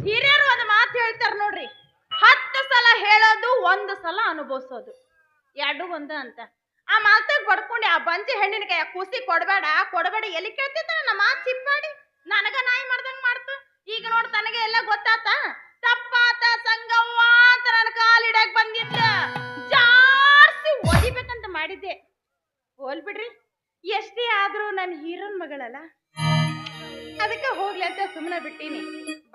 ಹಿರಿಯರು ಒಂದು ಮಾತು ಹೇಳ್ತಾರ ನೋಡ್ರಿ, 10 ಸಲ ಹೇಳೋದು 1 ಸಲ ಅನುಭವಿಸೋದು, ಎರಡು ಒಂದ ಅಂತ. ಆ ಮಾತಾಗ ಬಡ್ಕೊಂಡು ಆ ಬಂಜಿ ಹೆಣ್ಣಿನ ಕೈ ಕೂಸಿ ಕೊಡಬೇಡ ಕೊಡಬೇಡ ಎಲ್ಲಿ ಕೇಳ್ತಿದ್ದ ನಮ್ಮ ಮಾತು ಚಿಪ್ಪಾಡಿ ನನಗ ನಾಯಿ ಮಾಡ್ದಂಗ ಮಾಡ್ತು. ಈಗ ನೋಡ್ ತನಗೆ ಎಲ್ಲ ಗೊತ್ತಾತ, ತಪ್ಪಾತ ಸಂಗವ್ವ ಅಂತ ನನ್ನ ಕಾಲಿಡಕ್ ಬಂದಿದ್ದ, ಜಾಸ್ತಿ ಒದಿಬೇಕಂತ ಮಾಡಿದ್ದೆ. ಹೋಲ್ ಬಿಡ್ರಿ, ಎಷ್ಟೇ ಆದ್ರೂ ನನ್ನ ಹೀರನ್ ಮಗಳಲ್ಲ, ಅದಕ್ಕೆ ಹೋಗ್ಲಿ ಅಂತ ಸುಮ್ಮನೆ ಬಿಟ್ಟೀನಿ.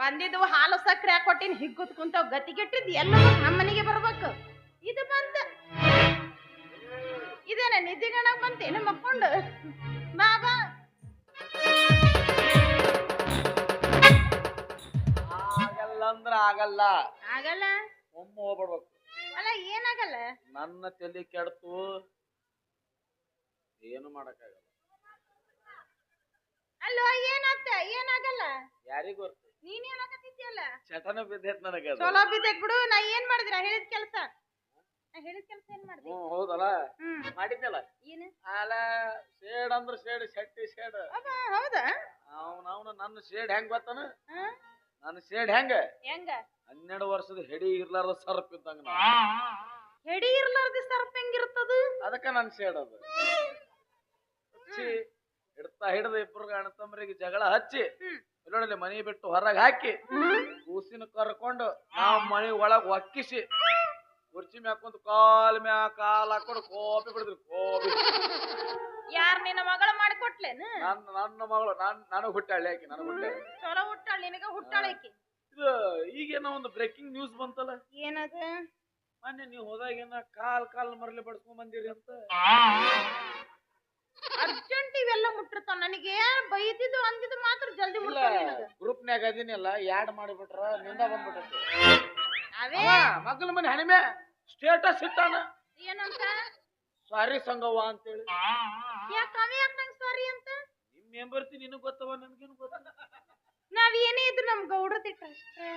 ಬಂದಿದ್ದು ಹಾಲು ಸಕ್ಕರೆ ಹಾಕೊಟ್ಟಿನಿ, ಹಿಗ್ಗುತ್ ಕುಂತಾವ್ ಗತಿಗೆಟ್ಟಿದ್ ಎಲ್ಲ ನಮ್ಮನೆಗೆ ಬರ್ಬೇಕು. ಇದು ಬಂತ ಇದೇನ ನಿದ್ದೆಗಣಕ್ ಬಂತೇನು ಮಕ್ಕೊಂಡು ಬಾಬಾ. ಆಗಲ್ಲ ಅಂದ್ರ ಆಗಲ್ಲ, ಆಗಲ್ಲ ಒಮ್ಮೆ ಹೋಗ್ಬಿಡ್ಬೇಕು. ಅಲ್ಲ ಏನಾಗಲ್ಲ, ನನ್ನ ತಲೆ ಕೆಡ್ತು, ಏನು ಮಾಡಕ್ಕಾಗಲ್ಲ. ಅಲ್ಲೋ ಏನಾತ, ಏನಾಗಲ್ಲ, ಯಾರಿಗ ಗೊತ್ತ? ನೀನ್ ಏನಾಗತ್ತಿದ್ಯಲ್ಲ, ಚಟನ ಬಿದ್ದೈತ್ ನನಗ. ಚಲೋ ಬಿದ್ದೈತ್ ಬಿಡು. ನಾ ಏನ್ ಮಾಡಿದ್ರ ಹೇಳಿದ ಕೆಲ್ಸ, ಏನ್ ಮಾಡಿದೆ? ಹೌದಲ್ಲ, ಮಾಡಿದ್ನಲ್ಲ. ಏನು ಅಲ್ಲ, ಶೇಡ್ ಅಂದ್ರ ಶೇಡ್, ಶೆಟ್ಟಿ ಶೇಡ್. ಹೌದಾ? ಅವನ ನನ್ನ ಶೇಡ್ ಹೆಂಗ್ ಗೊತ್ತಾನ? ನನ್ನ ಶೇಡ್ ಹೆಂಗ 12 ವರ್ಷದ ಹೆಡಿ ಇರ್ಲಾರ್ದ ಸರ್ಪ್ ಇದ್ದಂಗ. ಹೆಡಿ ಇರ್ಲಾರ್ದ ಸರ್ಪ್ ಹೆಂಗಿರ್ತದ? ಅದಕ್ಕ ನನ್ನ ಶೇಡ್ ಅದು. ಹಿಡ್ದ ಇಬ್ರು ಅಣ್ಣತಮ್ಮರಿಗೆ ಜಗಳ ಹಚ್ಚಿ ಇಲ್ಲೊಡಲಿ ಮನಿ ಬಿಟ್ಟು ಹೊರಗೆ ಹಾಕಿ ಕೂಸಿನ ಕರ್ಕೊಂಡು ನಾವು ಮನಿ ಒಳಗ್ ಒಕ್ಕಿಸಿ ಕುರ್ಚಿ ಮ್ಯಾಕೊಂದು ಕಾಲ್ ಹಾಕೊಂಡು ಕೋಪಿ ಬಿಡಿದ್ರಿ. ಕೋಪಿ ಯಾರ ನಿನ್ನ ಮಗಳ ಮಾಡಿಕೊಟ್ಲೇನು? ನನ್ನ ಮಗಳು ನನಗ್ ಹುಟ್ಟಾಳೆ, ಆಕಿ ನನಗ್ ಹುಟ್ಟಾಳೆ. ಚಲೋ ಹುಟ್ಟಾಳ, ನಿನಗ ಹುಟ್ಟಾಳಕಿ. ಇದು ಈಗೇನೋ ಒಂದು ಬ್ರೇಕಿಂಗ್ ನ್ಯೂಸ್ ಬಂತಲ್ಲ. ಏನದ? ಮೊನ್ನೆ ನೀವು ಹೋದಾಗೇನ ಕಾಲ್ ಮರಳಿ ಬಡ್ಸ್ಕೊಂಡ್ ಬಂದಿರಿ ಅಂತ. ಅರ್ಜೆಂಟ್ ಇವೆಲ್ಲ ಮುಟ್ಟಿರ್ತಾವ. ನನಗೆ ಬೈದಿದ್ದು ಅಂದಿದ್ದು ಮಾತ್ರ ಜಲ್ದಿ ಗ್ರೂಪ್ನ್ಯಾಗ ಅದೀನಿಲ್ಲ, ಯಾಡ್ ಮಾಡಿಬಿಟ್ರ ನಿಂದ ಬಂದ್ಬಿಟ್ಟೆ. ಅವೇ ಮಗ್ಲ ಮನೆ ಹಣಿಮೆ ಸ್ಟೇಟಸ್ ಇಟ್ಟಾನ. ಏನಂತ? ಸಾರಿ ಸಂಗವ್ವ ಅಂತೇಳಿ. ಯಾಕೆ ನಂಗೆ ಸಾರಿ ಅಂತ? ನಿಮ್ ಮೆಂಬರ್ತಿ ನಿನಗ್ ಗೊತ್ತವ, ನನ್ಗೇನು ಗೊತ್ತ. ನಾವ್ ಏನೇ ಇದ್ರು ನಮ್ ಗೌಡ್ರದಿಟ್ಟ ಅಷ್ಟೇ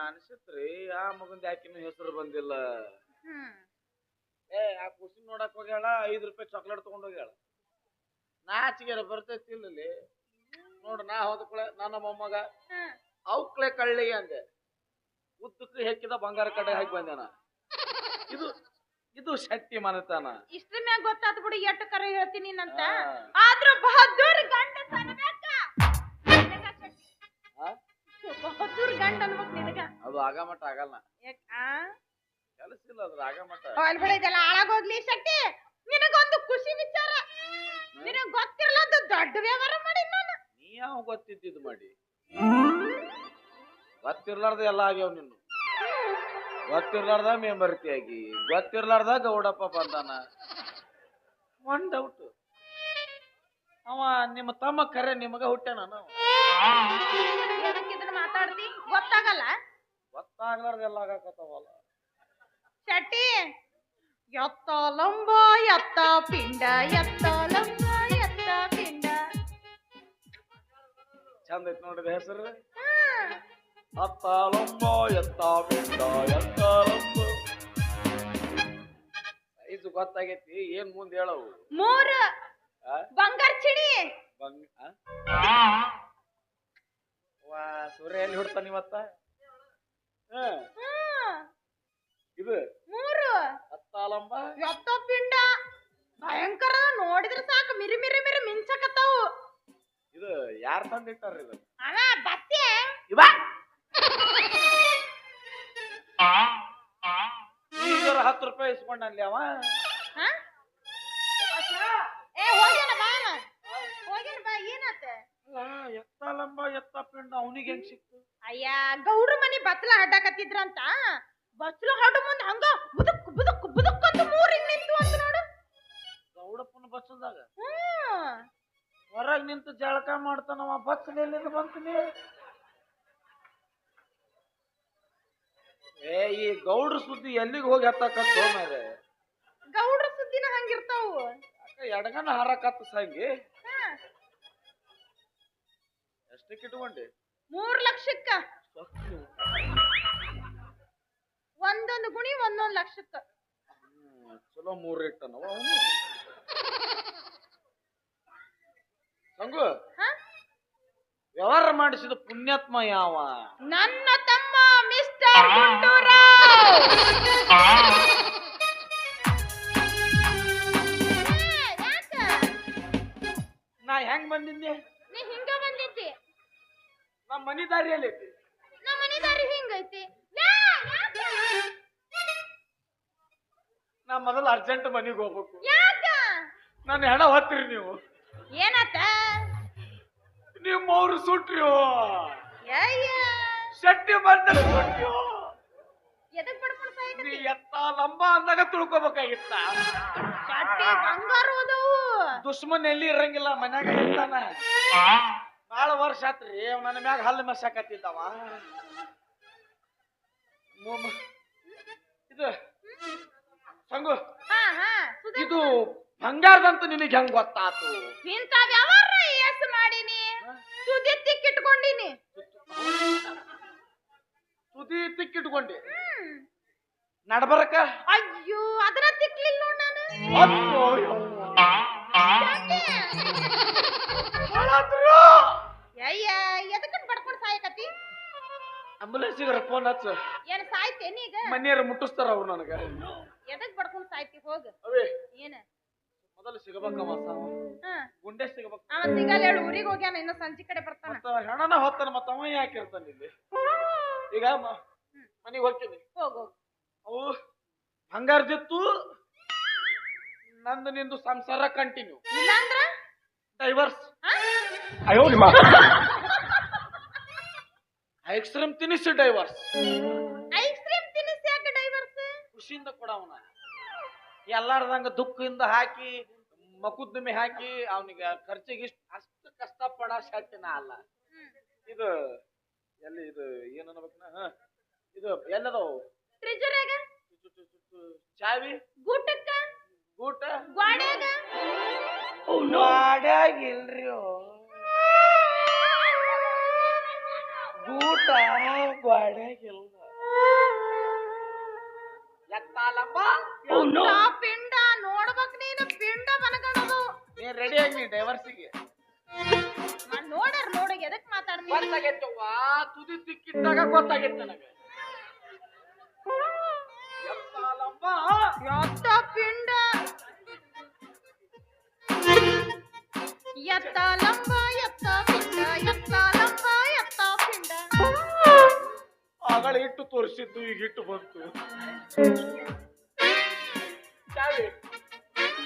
ಅನ್ಸತ್ರಿ. ಆ ಮಗಂದ ಯಾಕಿನ್ನೂ ಹೆಸರು ಬಂದಿಲ್ಲ. ಆ ಖುಷಿ ನೋಡಕ್ ಹೋಗ್ಯಾಳ, 5 ರೂಪಾಯಿ ಚಾಕ್ಲೇಟ್ ತಗೊಂಡ್ ಹೋಗ್ಯಾಳ. ನಾಚಿಗೆರ ಬರ್ತೈತಿ ಇಲ್ಲಿ ನೋಡು. ನಾ ಹೋದಕಳೆ ನನ್ನ ಮೊಮ್ಮಗ ಅವ್ಕಳೆ ಕಳ್ಳಿ ಅಂದೆ, ಉದ್ದಕ್ಕೆ ಹೆಕ್ಕಿದ ಬಂಗಾರ ಕಡೆ ಹಾಕಿ ಬಂದೇನ. ಇದು ಶಕ್ತಿ ಮನತಾನ. ಇಷ್ಟ್ರ ಮ್ಯಾಗ ಗೊತ್ತಾತ್ ಬಿಡು ಎಟ್ಟು ಕರೆ ಹೇಳ್ತೀನಿ ಅಂತ. ಆದ್ರೂ ಬಹದ್ದೂರ್ ಗಂಡ ಬಹದ್ದೂರ್ ಗಂಡ ಅನ್ಬೇಕು ನಿನಗ. ಅದು ಆಗಮಟ ಆಗಲ್ಲ, ಕೆಲಸ ಇಲ್ಲ ಅದ್ರ ಆಗಮಟ. ಇದೆಲ್ಲ ಹಾಳಾಗೋಗ್ಲಿ ಶಕ್ತಿ. ನಿನಗೊಂದು ಖುಷಿ ವಿಚಾರ, ನಿನಗ್ ಗೊತ್ತಿರಲ್ಲ, ಅದು ದೊಡ್ಡ ವ್ಯವಹಾರ ಮಾಡಿ ನಾನು. ನೀ ಯಾವ ಗೊತ್ತಿದ್ದು ಮಾಡಿ ಗೊತ್ತಿರ್ಲಾರ್ದ ಎಲ್ಲ ಆಗ್ಯಾವ. ನಿನ್ನ ಗೊತ್ತಿರ್ಲಾರ್ದ ಮೆಂಬರ್ತಿ ಆಗಿ, ಗೊತ್ತಿರ್ಲಾರ್ದ ಗೌಡಪ್ಪ ಬಂದಾನ. ಒನ್ ಡೌಟ್, ಅವ ನಿಮ್ಮ ತಮ್ಮ ಕರೆ ನಿಮಗ ಹುಟ್ಟ್ಯಾನ. ಇದನ್ನ ಮಾತಾಡ್ತಿ ಗೊತ್ತಾಗಲ್ಲ, ಗೊತ್ತಾಗ್ಲಾರ್ದ ಎಲ್ಲ ಆಗಾಕತ್ತವಲ್ಲ ಶೆಟ್ಟಿ. ಎತ್ತ ಲಂಬ ಎತ್ತ ಪಿಂಡ, ಎತ್ತ ಲಂಬ ಎತ್ತ ಪಿಂಡ. ಚಂದ ಐತ್ ನೋಡಿದ ಹೆಸರು. ಅತ್ತ ಲಂಬ ಎತ್ತ ಪಿಂಡ, ಎತ್ತ ಲಂಬ. ಇದು ಗೊತ್ತಾಗೈತಿ, ಏನ್ ಮುಂದ್ ಹೇಳವು? 3 ಬಂಗಾರ ಚಿಣಿ. ವಾ, ಸೂರ್ಯ ಎಲ್ಲಿ ಹುಡ್ತಾನ ಇವತ್ತ? ಇದು 3 ಅತ್ತಾಲಂಬ ಎತ್ತ ಪಿಂಡ. ಭಯಂಕರ, ನೋಡಿದ್ರೆ ಸಾಕು ಮಿರಿ ಮಿರಿ ಮಿರಿ ಮಿಂಚಕತ್ತಾವು. ಇದು ಯಾರ್ ತಂದಿಟ್ಟಾರ? ಇದು ಅಣ್ಣ ಬತ್ತೆ ಇವ ಈಗ 10 ರೂಪಾಯಿ ಇಸ್ಕೊಂಡಲ್ಲಿ ಅವ. ಹೋಗ್ಯಾನ ಬಾ, ಹೋಗ್ಯಾನ ಬಾ. ಏನಾತ? ಎತ್ತಾಲಂಬ ಎತ್ತ ಪಿಂಡ ಅವನಿಗೆ ಹೆಂಗ್ ಸಿಕ್ತು? ಅಯ್ಯ, ಗೌಡ್ರ ಮನಿ ಬಚ್ಚಲ ಅಡ್ಡಾಕತ್ತಿದ್ರಂತ. ಬಚ್ಚಲ ಹಡ್ಡು ಮುಂದೆ ಹಂಗ ಬುದುಕ್ ಬುದುಕ್ ಬುದುಕ್ ಅಂತ 3 ನಿಂತು ಅಂತ ನೋಡು. ಗೌಡಪ್ಪನ ಬಚ್ಚಲ್ದಾಗ ಹೊರಗ್ ನಿಂತು ಜಳಕ ಮಾಡ್ತಾನವ. ಬಚ್ಚಲ ಎಲ್ಲಿಂದ ಬಂತೀನಿ? ಈ ಗೌಡ್ರ ಸುದ್ದಿ ಎಲ್ಲಿಗೆ ಹೋಗಿ ಹತ್ತಕತ್ತ ಮೇಲೆ ಗೌಡ್ರ ಸುದ್ದಿನ ಹಂಗಿರ್ತಾವು. ಎಡಗನ ಹಾರಕತ್ತ ಸಂಗಿ. ಎಷ್ಟಕ್ಕೆ ಇಟ್ಕೊಂಡೆ? 3 ಲಕ್ಷಕ್ಕ. ಒಂದೊಂದು ಗುಣಿ 1 ಲಕ್ಷಕ್ಕ. ಚಲೋ 3 ಇಟ್ಟನವ ಅವನು. ಸಂಗು ವ್ಯವಹಾರ ಮಾಡಿಸಿದ ಪುಣ್ಯಾತ್ಮ ಯಾವ? ನನ್ನ ತಮ್ಮ ಮಿಸ್ಟರ್ ಗುಂಡೂರಾವ್. ಯಾಕ ನಾ ಹೆಂಗ್ ಬಂದಿದ್ದೆ? ನೀ ಹಿಂಗ ಬಂದಿದ್ದಿ? ನಮ್ಮ ಮನಿ ದಾರಿಯಲ್ಲಿ ಐತಿ. ನಮ್ಮ ಮನಿ ದಾರಿ ಹಿಂಗೈತಿ. ನಾ ಮೊದಲು ಅರ್ಜೆಂಟ್ ಮನಿಗೆ ಹೋಗ್ಬೇಕು. ಯಾಕ? ನನ್ನ ಹೆಣ ಹೊತ್ತೀರಿ ನೀವು. ಏನತ್ತ? ನಿಮ್ಮ ಅವ್ರು ಸುಟ್ರಿಯೋ, ಅಯ್ಯ ಶೆಟ್ಟಿ ಮಾಡ್ತಾರೆ ಸುಟ್ರಿಯೋ. ಎದಕ್ ಬಡ್ಕೊಳ್ತಾ ನೀ ಇದ್ದಿ? ಎತ್ತ ಲಂಬ ಅಂದಾಗ ತಿಳ್ಕೊಬೇಕಾಗಿತ್ತ. ಚಟ್ಟಿ ಬಂಗಾರ ಹೋದವು. ದುಶ್ಮನ್ ಎಲ್ಲಿ ಇರಂಗಿಲ್ಲ, ಮನ್ಯಾಗ ಇರ್ತಾನ. ಬಾಳ ವರ್ಷ ಆತ್ರಿ ನನ್ನ ಮ್ಯಾಗ ಹಲ್ಲು ಮೆಸ್ಸಾಕತ್ತಿದ್ದವ. ಇದು ಸಂಗು, ಹಾ ಹಾ ಇದು ಬಂಗಾರದಂತ ನಿನಗೆ ಹೆಂಗ್ ಗೊತ್ತಾತು? ಇಂಥವ್ ಯಾವಾರ ಎಸ್ ಮಾಡೀನಿ, ಸುದ್ದಿ ತಿಕ್ಕಿಟ್ಕೊಂಡಿನಿ. ತುದಿ ತಿಕ್ಕಿಟ್ಕೊಂಡಿ ನಡ್ಬರಕ? ಅಯ್ಯೋ ಅದನ್ನ ತಿಕ್ಲಿಲ್ಲ ನೋಡ್ ನಾನು. ಅಯ್ಯ ಎದಕ್ಕನ್ ಬಡ್ಕೊಂಡ್ ಸಾಯಕತಿ? ಆಂಬುಲೆನ್ಸಿಗರ ಫೋನ್ ಹಚ್ಚ. ಏನ್ ಸಾಯ್ತೇನಿ ಈಗ? ಮನೆಯವ್ರ ಮುಟ್ಟಿಸ್ತಾರ ಅವ್ರು ನನಗ. ಎದಕ್ ಬಡ್ಕೊಂಡ್ ಸಾಯ್ತಿ? ಹೋಗ. ಅವೇ ಏನ ಮೊದಲು ಸಿಗಬೇಕವ ಸಾವ, ಗುಂಡೆ ಸಿಗಬೇಕು. ಅವ ಸಿಗಲ್ಲ ಹೇಳು, ಊರಿಗೆ ಹೋಗ್ಯಾನ, ಇನ್ನ ಸಂಜೆ ಕಡೆ ಬರ್ತಾನ. ಮತ್ತ ಹೆಣನ ಹೊತ್ತಾನ, ಮತ್ತ ಅವ ಯಾಕೆ ಇರ್ತಾನ ಇಲ್ಲಿ? ಈಗ ಮನಿಗೆ ಹೋಗ್ತೀನಿ. ಹೋಗು. ಅವು ಬಂಗಾರದಿತ್ತು, ನಂದು ನಿಂದು ಸಂಸಾರ ಕಂಟಿನ್ಯೂ. ಇಲ್ಲಾಂದ್ರ ಡೈವರ್ಸ್. ಐಸ್ ಕ್ರೀಮ್ ತಿನ್ನಿಸಿ ಡೈವರ್ಸ್. ಐಸ್ ಕ್ರೀಮ್ ತಿನ್ನಿಸಿ ಯಾಕೆ ಡೈವರ್ಸ್? ಖುಷಿಯಿಂದ ಕೊಡವನ, ಎಲ್ಲಾರ್ದಂಗ ದುಃಖದಿಂದ ಹಾಕಿ ಮಕುದ್ದುಮೆ ಹಾಕಿ ಅವನಿಗೆ ಖರ್ಚಿಗೆ ಇಷ್ಟ ಅಷ್ಟು ಕಷ್ಟಪಡ ಶಕ್ತಿನ ಅಲ್ಲ. ಇದು ಎಲ್ಲಿ ಇದು ಏನ್ ಅನ್ಬೇಕನ? ಇದು ಎಲ್ಲದವು ಟ್ರೆಜರಾಗ, ಚಾವಿ ಗೂಟಕ್ಕ, ಗೂಟ ಗ್ವಾಡ್ಯಾಗ. ಗ್ವಾಡ್ಯಾಗ ಇಲ್ರಿ, ಗೂಟ ಗ್ವಾಡ್ಯಾಗ ಇಲ್ಲ. ಎತ್ತಾಲಮ್ಮ ಪಿಂಡ ನೋಡ್ಬೇಕ್ ನೀನು, ಪಿಂಡ ಮನಗಣದು. ನೀನ್ ರೆಡಿ ಆಗಿ ಡೈವರ್ಸಿಗೆ ನೋಡರ್ ನೋಡ, ಎದಕ್ ಮಾತಾಡ್ತೀನಿ? ಗೊತ್ತಾಗೈತವ್ವ, ತುದಿ ತಿಕ್ಕಿಟ್ಟಾಗ ಗೊತ್ತಾಗೈತೆ ನನಗೆ. ಎತ್ತಾಲಮ್ಮ ಎತ್ತ ಪಿಂಡ, ಎತ್ತ ಲಂಬ, ಎತ್ತ ಪಿಂಡ, ಎತ್ತ ಲಂಬ, ಎತ್ತ ಪಿಂಡ. ಆಗಳ ಇಟ್ಟು ತೋರಿಸಿದ್ದು ಈಗ ಇಟ್ಟು ಬಂತು. ಚಾವಿ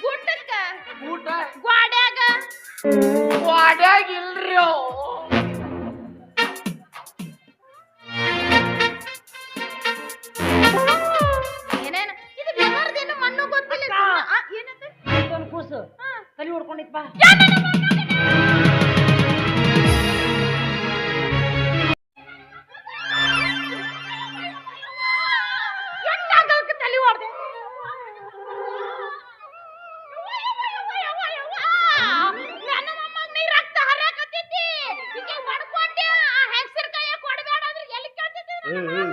ಗೂಟಕ್ಕ, ಊಟ ಗ್ವಾಡ್ಯಾಗ. ಗ್ವಾಡ್ಯಾಗ ಇಲ್ರಿ. ಏನೇನ ಇದು ಬೆವರ್ದೇನು ಮಣ್ಣು ಗೊತ್ತಿಲ್ಲ. ಏನಂತ ಕೂಸು ತಲೆ ಹೊಡ್ಕೊಂಡಿತ್ ಬಾ. ಎಂಟಾಗಕ್ಕೆ ತಲೆ ಹೊಡ್ದೆ. ನನ್ನ ಮೊಮ್ಮಗ್ ನೀ ರಕ್ತ ಹರಿಯಾಕತ್ತೈತಿ. ಈಗ ಬಡ್ಕೊಂಡೆ ಆ ಹೆಂಗಸರ ಕೈಯಾಗ ಕೊಡಬೇಡ ಅಂದ್ರೆ ಎಲ್ಲಿ ಕೇಳ್ತೈತಿ?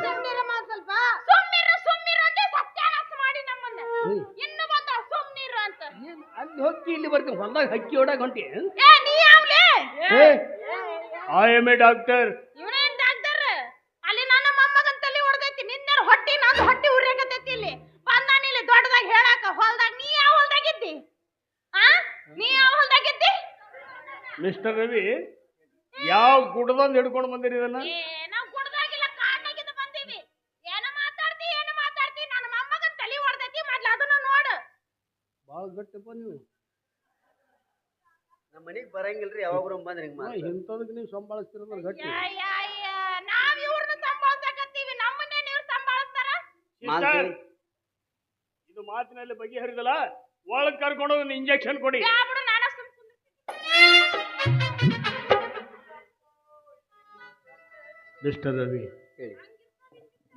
ಸುಮ್ನಿರಮ್ಮ ಸ್ವಲ್ಪ. ಸುಮ್ನಿರು ಅಂದ್ರೆ ಸತ್ಯಾನಾಶ ಮಾಡಿ ನಮ್ಮನ್ನ. ಇನ್ನು ಬಂದ ಸುಮ್ನಿರು ಅಂತ. ಅಲ್ಲಿ ಹೋಗಿ ಇಲ್ಲಿ ಬರ್ತೀನಿ, ಹೊಲ್ದಾಗ ಹಕ್ಕಿ ಹೊಡಾಗ ಹೊಂಟಿ. ಏ ನೀ ಯಾವ್ಲೆ? I am a doctor. ಇವನೇನ್ ಡಾಕ್ಟರ್? ಅಲ್ಲಿ ನನ್ನ ಮೊಮ್ಮಗನ್ ತಲೆ ಹೊಡೆದೈತಿ. ನಿನ್ನೆ ಹೊಟ್ಟಿ ನಂದು ಹೊಟ್ಟಿ ಉರಿಯಾಕತ್ತೈತಿ. ಇಲ್ಲಿ ಬಂದಾನ ಇಲ್ಲಿ ದೊಡ್ಡದಾಗ ಹೇಳಾಕ. ಹೊಲ್ದಾಗ ನೀ ಯಾವ ಹೊಲ್ದಾಗಿದ್ದಿ? ನೀ ಯಾವ ಹೊಲ್ದಾಗಿದ್ದಿ? ಮಿಸ್ಟರ್ ರವಿ, ಯಾವ ಗುಡದಂದ್ ಹಿಡ್ಕೊಂಡು ಬಂದಿರಿ ಇದನ್ನ? ನಾವ್ ಗುಡ್ದಾಗಿಲ್ಲ, ಕಾಡ್ನಾಗಿಂದ ಬಂದೀವಿ. ಏನು ಮಾತಾಡ್ತಿ ನನ್ನ ಮೊಮ್ಮಗನ್ ತಲೆ ಹೊಡೆದೈತಿ. ಮೊದ್ಲು ಅದನ್ನ ನೋಡು. ಬಾಳ ಗಟ್ಟಪ್ಪ ನೀವು. ನಮ್ಮ ಮನೆಗೆ ಬರಂಗಿಲ್ರಿ, ಯಾವಾಗ ಬಂದ್ರಿ ಹಿಂಗ್ ಮಾಡಿ. ಇಂಥದಕ್ಕೆ ನೀವು ಸಂಭಾಳಿಸ್ತಿರೋದ್ರ ಗಟ್ಟಿ. ನಾವ್ ಇವ್ರನ್ನ ಸಂಭಾಳ್ಸಕತ್ತೀವಿ, ನಮ್ಮನ್ನೇ ನೀವು ಸಂಭಾಳಿಸ್ತಾರ? ಸಿಸ್ಟರ್, ಇದು ಮಾತಿನಲ್ಲಿ ಬಗೆಹರಿದಲ್ಲ, ಒಳಗ್ ಕರ್ಕೊಂಡು ಒಂದು ಇಂಜೆಕ್ಷನ್ ಕೊಡಿ. ಬಿಡು, ನಾನ ಸುಮ್ ಮಿಸ್ಟರ್ ರವಿ, ಹೇಳಿ.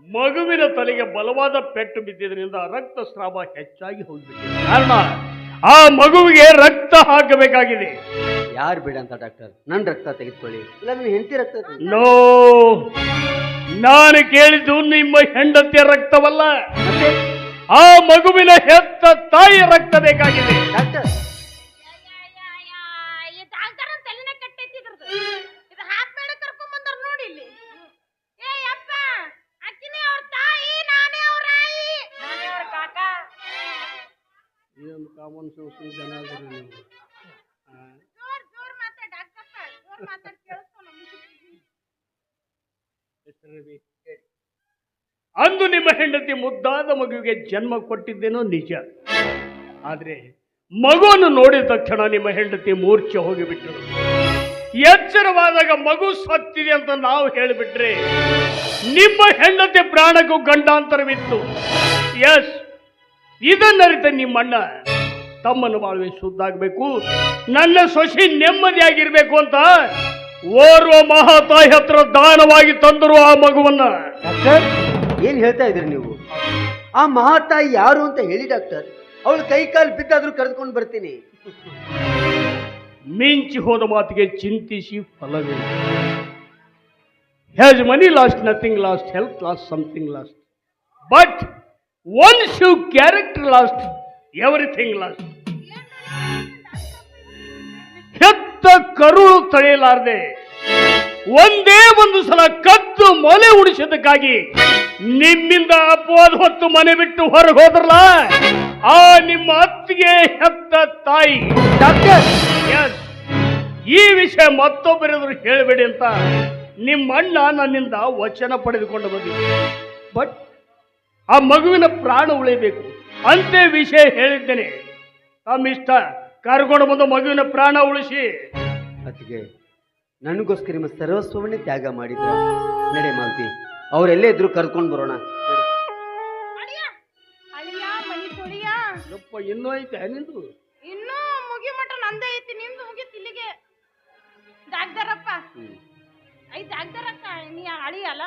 ಮಗುವಿನ ತಲೆಗೆ ಬಲವಾದ ಪೆಟ್ಟು ಬಿದ್ದಿದ್ರಿಂದ ರಕ್ತಸ್ರಾವ ಹೆಚ್ಚಾಗಿ ಹೋಗ್ಬಿಟ್ಟಿದೆ. ಕಾರಣ ಆ ಮಗುವಿಗೆ ರಕ್ತ ಹಾಕಬೇಕಾಗಿದೆ. ಯಾರು ಬೇಡ ಅಂತ ಡಾಕ್ಟರ್? ನನ್ ರಕ್ತ ತೆಗೆದುಕೊಳ್ಳಿ, ಇಲ್ಲ ನನ್ನ ಹೆಂಡತಿ ರಕ್ತ ತೆಗೆದು. ನೋ, ನಾನು ಕೇಳಿದ್ದು ನಿಮ್ಮ ಹೆಂಡತಿಯ ರಕ್ತವಲ್ಲ, ಆ ಮಗುವಿನ ಹೆತ್ತ ತಾಯಿಯ ರಕ್ತ ಬೇಕಾಗಿದೆ. ಡಾಕ್ಟರ್, ಈ ಡಾಕ್ಟರ್ ತಲೆನೇ ಕಟ್ಟೈತಿ ಇದ್ರದ್ದು. ಇದು ಹಾಕ್ಬೇಕು ಕಾಮನ್ ಸೆನ್ಸ್ ಜನ ಅದೀರಿ ನೀವು. ಜೋರ್ ಜೋರ್ ಮಾತಾಡ್ ಡಾಕ್ಟರ್ಪ್ಪ, ಜೋರ್ ಮಾತಾಡ್ ಕೇಳಿಸ್ಕೊ ನಮ್ಗೆ. ಅಂದು ನಿಮ್ಮ ಹೆಂಡತಿ ಮುದ್ದಾದ ಮಗುವಿಗೆ ಜನ್ಮ ಕೊಟ್ಟಿದ್ದೇನೋ ನಿಜ. ಆದ್ರೆ ಮಗುವನ್ನು ನೋಡಿದ ತಕ್ಷಣ ನಿಮ್ಮ ಹೆಂಡತಿ ಮೂರ್ಛೆ ಹೋಗಿಬಿಟ್ಟರು. ಎಚ್ಚರವಾದಾಗ ಮಗು ಸತ್ತಿದೆ ಅಂತ ನಾವು ಹೇಳಿಬಿಟ್ರೆ ನಿಮ್ಮ ಹೆಂಡತಿ ಪ್ರಾಣಕ್ಕೂ ಗಂಡಾಂತರವಿತ್ತು. ಎಸ್, ಇದನ್ನರಿತ ನಿಮ್ಮಣ್ಣ ತಮ್ಮನ್ನು ಬಾಳ್ವೆ ಶುದ್ಧಾಗಬೇಕು, ನನ್ನ ಸೊಸಿ ನೆಮ್ಮದಿಯಾಗಿರ್ಬೇಕು ಅಂತ ಓರ್ವ ಮಹಾತಾಯಿ ಹತ್ರ ದಾನವಾಗಿ ತಂದರು ಆ ಮಗುವನ್ನ. ಡಾಕ್ಟರ್ ಏನ್ ಹೇಳ್ತಾ ಇದ್ರಿ ನೀವು? ಆ ಮಹಾತಾಯಿ ಯಾರು ಅಂತ ಹೇಳಿ ಡಾಕ್ಟರ್. ಅವಳು ಕೈ ಕಾಲು ಬಿದ್ದಾದ್ರೂ ಕರೆದುಕೊಂಡು ಬರ್ತೀನಿ. ಮಿಂಚಿ ಹೋದ ಮಾತಿಗೆ ಚಿಂತಿಸಿ ಫಲವಿಲ್ಲ. Has money lost, nothing lost, health lost, something lost, but once you character lost, everything lost. ಹೆತ್ತ ಕರುಳು ತಡೆಯಲಾರದೆ ಒಂದೇ ಒಂದು ಸಲ ಕದ್ದು ಮೊಲೆ ಉಡಿಸೋದಕ್ಕಾಗಿ ನಿಮ್ಮಿಂದ ಅಪವಾದ ಹೊತ್ತು ಮನೆ ಬಿಟ್ಟು ಹೊರಗೆ ಹೋದ್ರಲ್ಲ, ಆ ನಿಮ್ಮ ಅತ್ತಿಗೆ ಹೆತ್ತ ತಾಯಿ. Doctor Yes. ಈ ವಿಷಯ ಮತ್ತೊಬ್ಬರೆದುರು ಹೇಳಬೇಡಿ ಅಂತ ನಿಮ್ಮ ಅಣ್ಣ ನನ್ನಿಂದ ವಚನ ಪಡೆದುಕೊಂಡು ಬಂದಿದ್ದೆ. ಬಟ್ ಆ ಮಗುವಿನ ಪ್ರಾಣ ಉಳಿಬೇಕು ಅಂತೆ ವಿಷಯ ಹೇಳಿದ್ದೇನೆ. ತಮ್ಮಿಷ್ಟ ಕರ್ಕೊಂಡು ಬಂದು ಮಗುವಿನ ಪ್ರಾಣ ಉಳಿಸಿ. ಅತ್ತಿಗೆ ನನಗೋಸ್ಕರ ನಿಮ್ಮ ಸರ್ವಸ್ವವನ್ನೇ ತ್ಯಾಗ ಮಾಡಿದ್ರ. ನಡೆ ಮಾಲ್ತಿ, ಅವರೆಲ್ಲೇ ಇದ್ರು ಕರ್ಕೊಂಡು ಬರೋಣ. ನಡಿ. ಅಳಿಯ ಅಳಿಯ ಮನಿ ತೊಳಿಯ. ಯಪ್ಪ, ಇನ್ನೂ ಐತೆ ನಿಂದು? ಇನ್ನೂ ಮುಗಿ ಮಟ ನಂದೇ ಐತಿ, ನಿಮ್ದು ಮುಗಿತ್ ಇಲ್ಲಿಗೆ. ಡಾಕ್ಟರಪ್ಪ ಐ ಡಾಕ್ಟರಕ್ಕ, ನೀ ಅಳಿಯಲ್ಲ.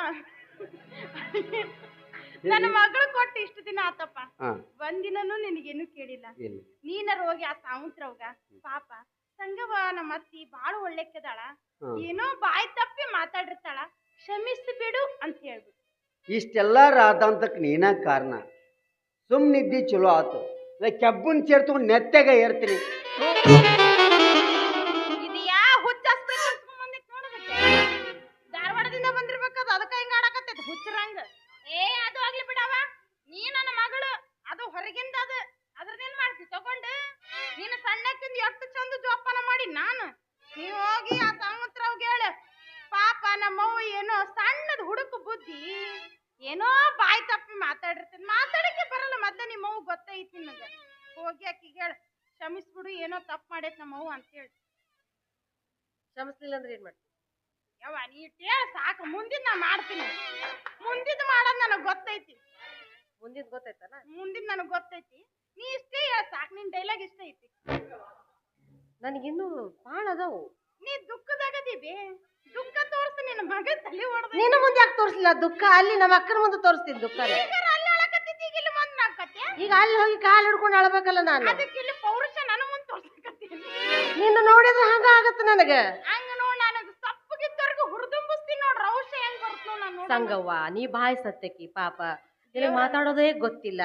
ನನ್ನ ಮಗಳು ಕೊಟ್ಟು ಇಷ್ಟು ದಿನ ಆತಪ್ಪ, ಒಂದಿನೂ ನಿನಗೇನು ಕೇಳಿಲ್ಲ. ನೀನರ ಹೋಗಿ ಆ ಸಾವಂತ್ರವ್ಗ ಪಾಪ ಸಂಗವ ನಮ್ಮ ಅತ್ತಿ ಬಾಳ ಒಳ್ಳೆಕ್ಕದಾಳ, ಏನೋ ಬಾಯಿ ತಪ್ಪಿ ಮಾತಾಡಿರ್ತಾಳ, ಕ್ಷಮಿಸಿ ಬಿಡು ಅಂತ ಹೇಳ್ಬಿಟ್ಟು. ಇಷ್ಟೆಲ್ಲ ರಾಧಾಂತಕ್ಕೆ ನೀನ ಕಾರಣ. ಸುಮ್ಮನಿದ್ದಿ ಚಲೋ ಆತು. ಕೆಬ್ಬನ್ ಚೇರ್ ತಗೊಂಡು ನೆತ್ತಾಗ ಏರ್ತೀನಿ. ಇದು ಯಾ ಹುಚ್ಚಾಸ್ಪತ್ರೆ ಕರ್ಸ್ಕೊಂಡ್ ಬಂದಿತ್ತು ನೋಡೋದಕ್ಕೆ. ಧಾರವಾಡದಿಂದ ಬಂದಿರ್ಬೇಕದು, ಅದಕ್ಕೆ ಹಿಂಗ ಆಡಕತ್ತೈತಿ ಹುಚ್ಚರಂಗ. ಅದು ಆಗ್ಲಿ ಬಿಡವ, ನೀ ನನ್ನ ಮಗಳು, ಅದು ಹೊರಗಿಂದ ಅದು, ಅದ್ರದೇನ್ ಮಾಡ್ತಿ ತಗೊಂಡು? ನೀನು ಸಣ್ಣಕ್ಕಿಂದ ಎಷ್ಟು ಚಂದ ಜೋಪಾನ ಮಾಡಿ ನಾನು. ನೀವ್ ಹೋಗಿ ಆ ಸಾಮಂತ್ರವ್ಗೆ ಹೇಳ, ಪಾಪ ನಮ್ಮವ್ವ ಏನೋ ಸಣ್ಣದ ಹುಡುಕು ಬುದ್ಧಿ, ಏನೋ ಬಾಯಿ ತಪ್ಪಿ ಮಾತಾಡಿರ್ತೀನಿ, ಮಾತಾಡಕ್ಕೆ ಬರಲ್ಲ. ಮೊದ್ಲ ನಿಮ್ಮವ್ವ ಗೊತ್ತೈತಿ ನನಗ. ಹೋಗಿ ಆಕಿಗೆ ಹೇಳ, ಕ್ಷಮಿಸ್ಬಿಡು, ಏನೋ ತಪ್ಪು ಮಾಡೈತ್ ನಮ್ಮವ್ವ ಅಂತ ಹೇಳಿ. ಕ್ಷಮಿಸ್ಲಿಲ್ಲ ಅಂದ್ರೆ ಏನ್ ಮಾಡ್ತೀನಿ? ಯವ್ವ ನೀ ಹೇಳ ಸಾಕು, ಮುಂದಿನ ನಾ ಮಾಡ್ತೀನಿ. ಮುಂದಿದ್ ಮಾಡೋದ್ ನನಗ್ ಗೊತ್ತೈತಿ. ಮುಂದಿನ ಗೊತ್ತಾಯ್ತಲ್ಲ? ಮುಂದಿನ ನನಗ್ ಗೊತ್ತೈತಿ. ನೀ ಇಷ್ಟೇ ಹೇಳ ಸಾಕು, ನಿನ್ ಡೈಲಾಗ್ ಇಷ್ಟ ಐತಿ. ನನಗಿನ್ನೂ ಭಾಳ ಅದಾವು. ನೀ ದುಃಖದಾಗದೀವಿ, ದುಃಖ ತೋರಿಸ್ತು. ನಿನ್ನ ಮಗ ತಲೆ ಹೊಡೆದ. ನೀನು ಮುಂದೆ ಯಾಕೆ ತೋರಿಸ್ಲಿಲ್ಲ ದುಃಖ? ಅಲ್ಲಿ ನಮ್ಮ ಅಕ್ಕನ ಮುಂದೆ ತೋರಿಸ್ತೀನಿ ದುಃಖ. ಅಲ್ಲಿ ಅಳಕತ್ತಿದ್ದಿ, ಈಗ ಇಲ್ಲಿ ಮುಂದೆ ನಾಕತ್ತೆ. ಈಗ ಅಲ್ಲಿ ಹೋಗಿ ಕಾಲು ಹಿಡ್ಕೊಂಡು ಅಳಬೇಕಲ್ಲ ನಾನು. ಅದಕ್ಕೆ ಇಲ್ಲಿ ಪೌರುಷ ನನ್ನ ಮುಂದೆ ತೋರ್ಸಕತ್ತೀನಿ. ನಿನ್ನ ನೋಡಿದ್ರೆ ಹಂಗ ಆಗತ್ತೆ ನನಗೆ. ಹಂಗ ನೋಡ್, ನನಗ ಸಪ್ಪಗಿದ್ದವ್ರಿಗೆ ಹುರಿದುಂಬಿಸ್ತೀನಿ ನೋಡ್, ರೌಷ ಹೆಂಗ್ ಬರ್ತನೋ ನಾನು. ಸಂಗವ್ವ, ನೀ ಬಾಯಿ ಸತ್ಯಕಿ ಪಾಪ, ನಿನಗೆ ಮಾತಾಡೋದೇ ಗೊತ್ತಿಲ್ಲ.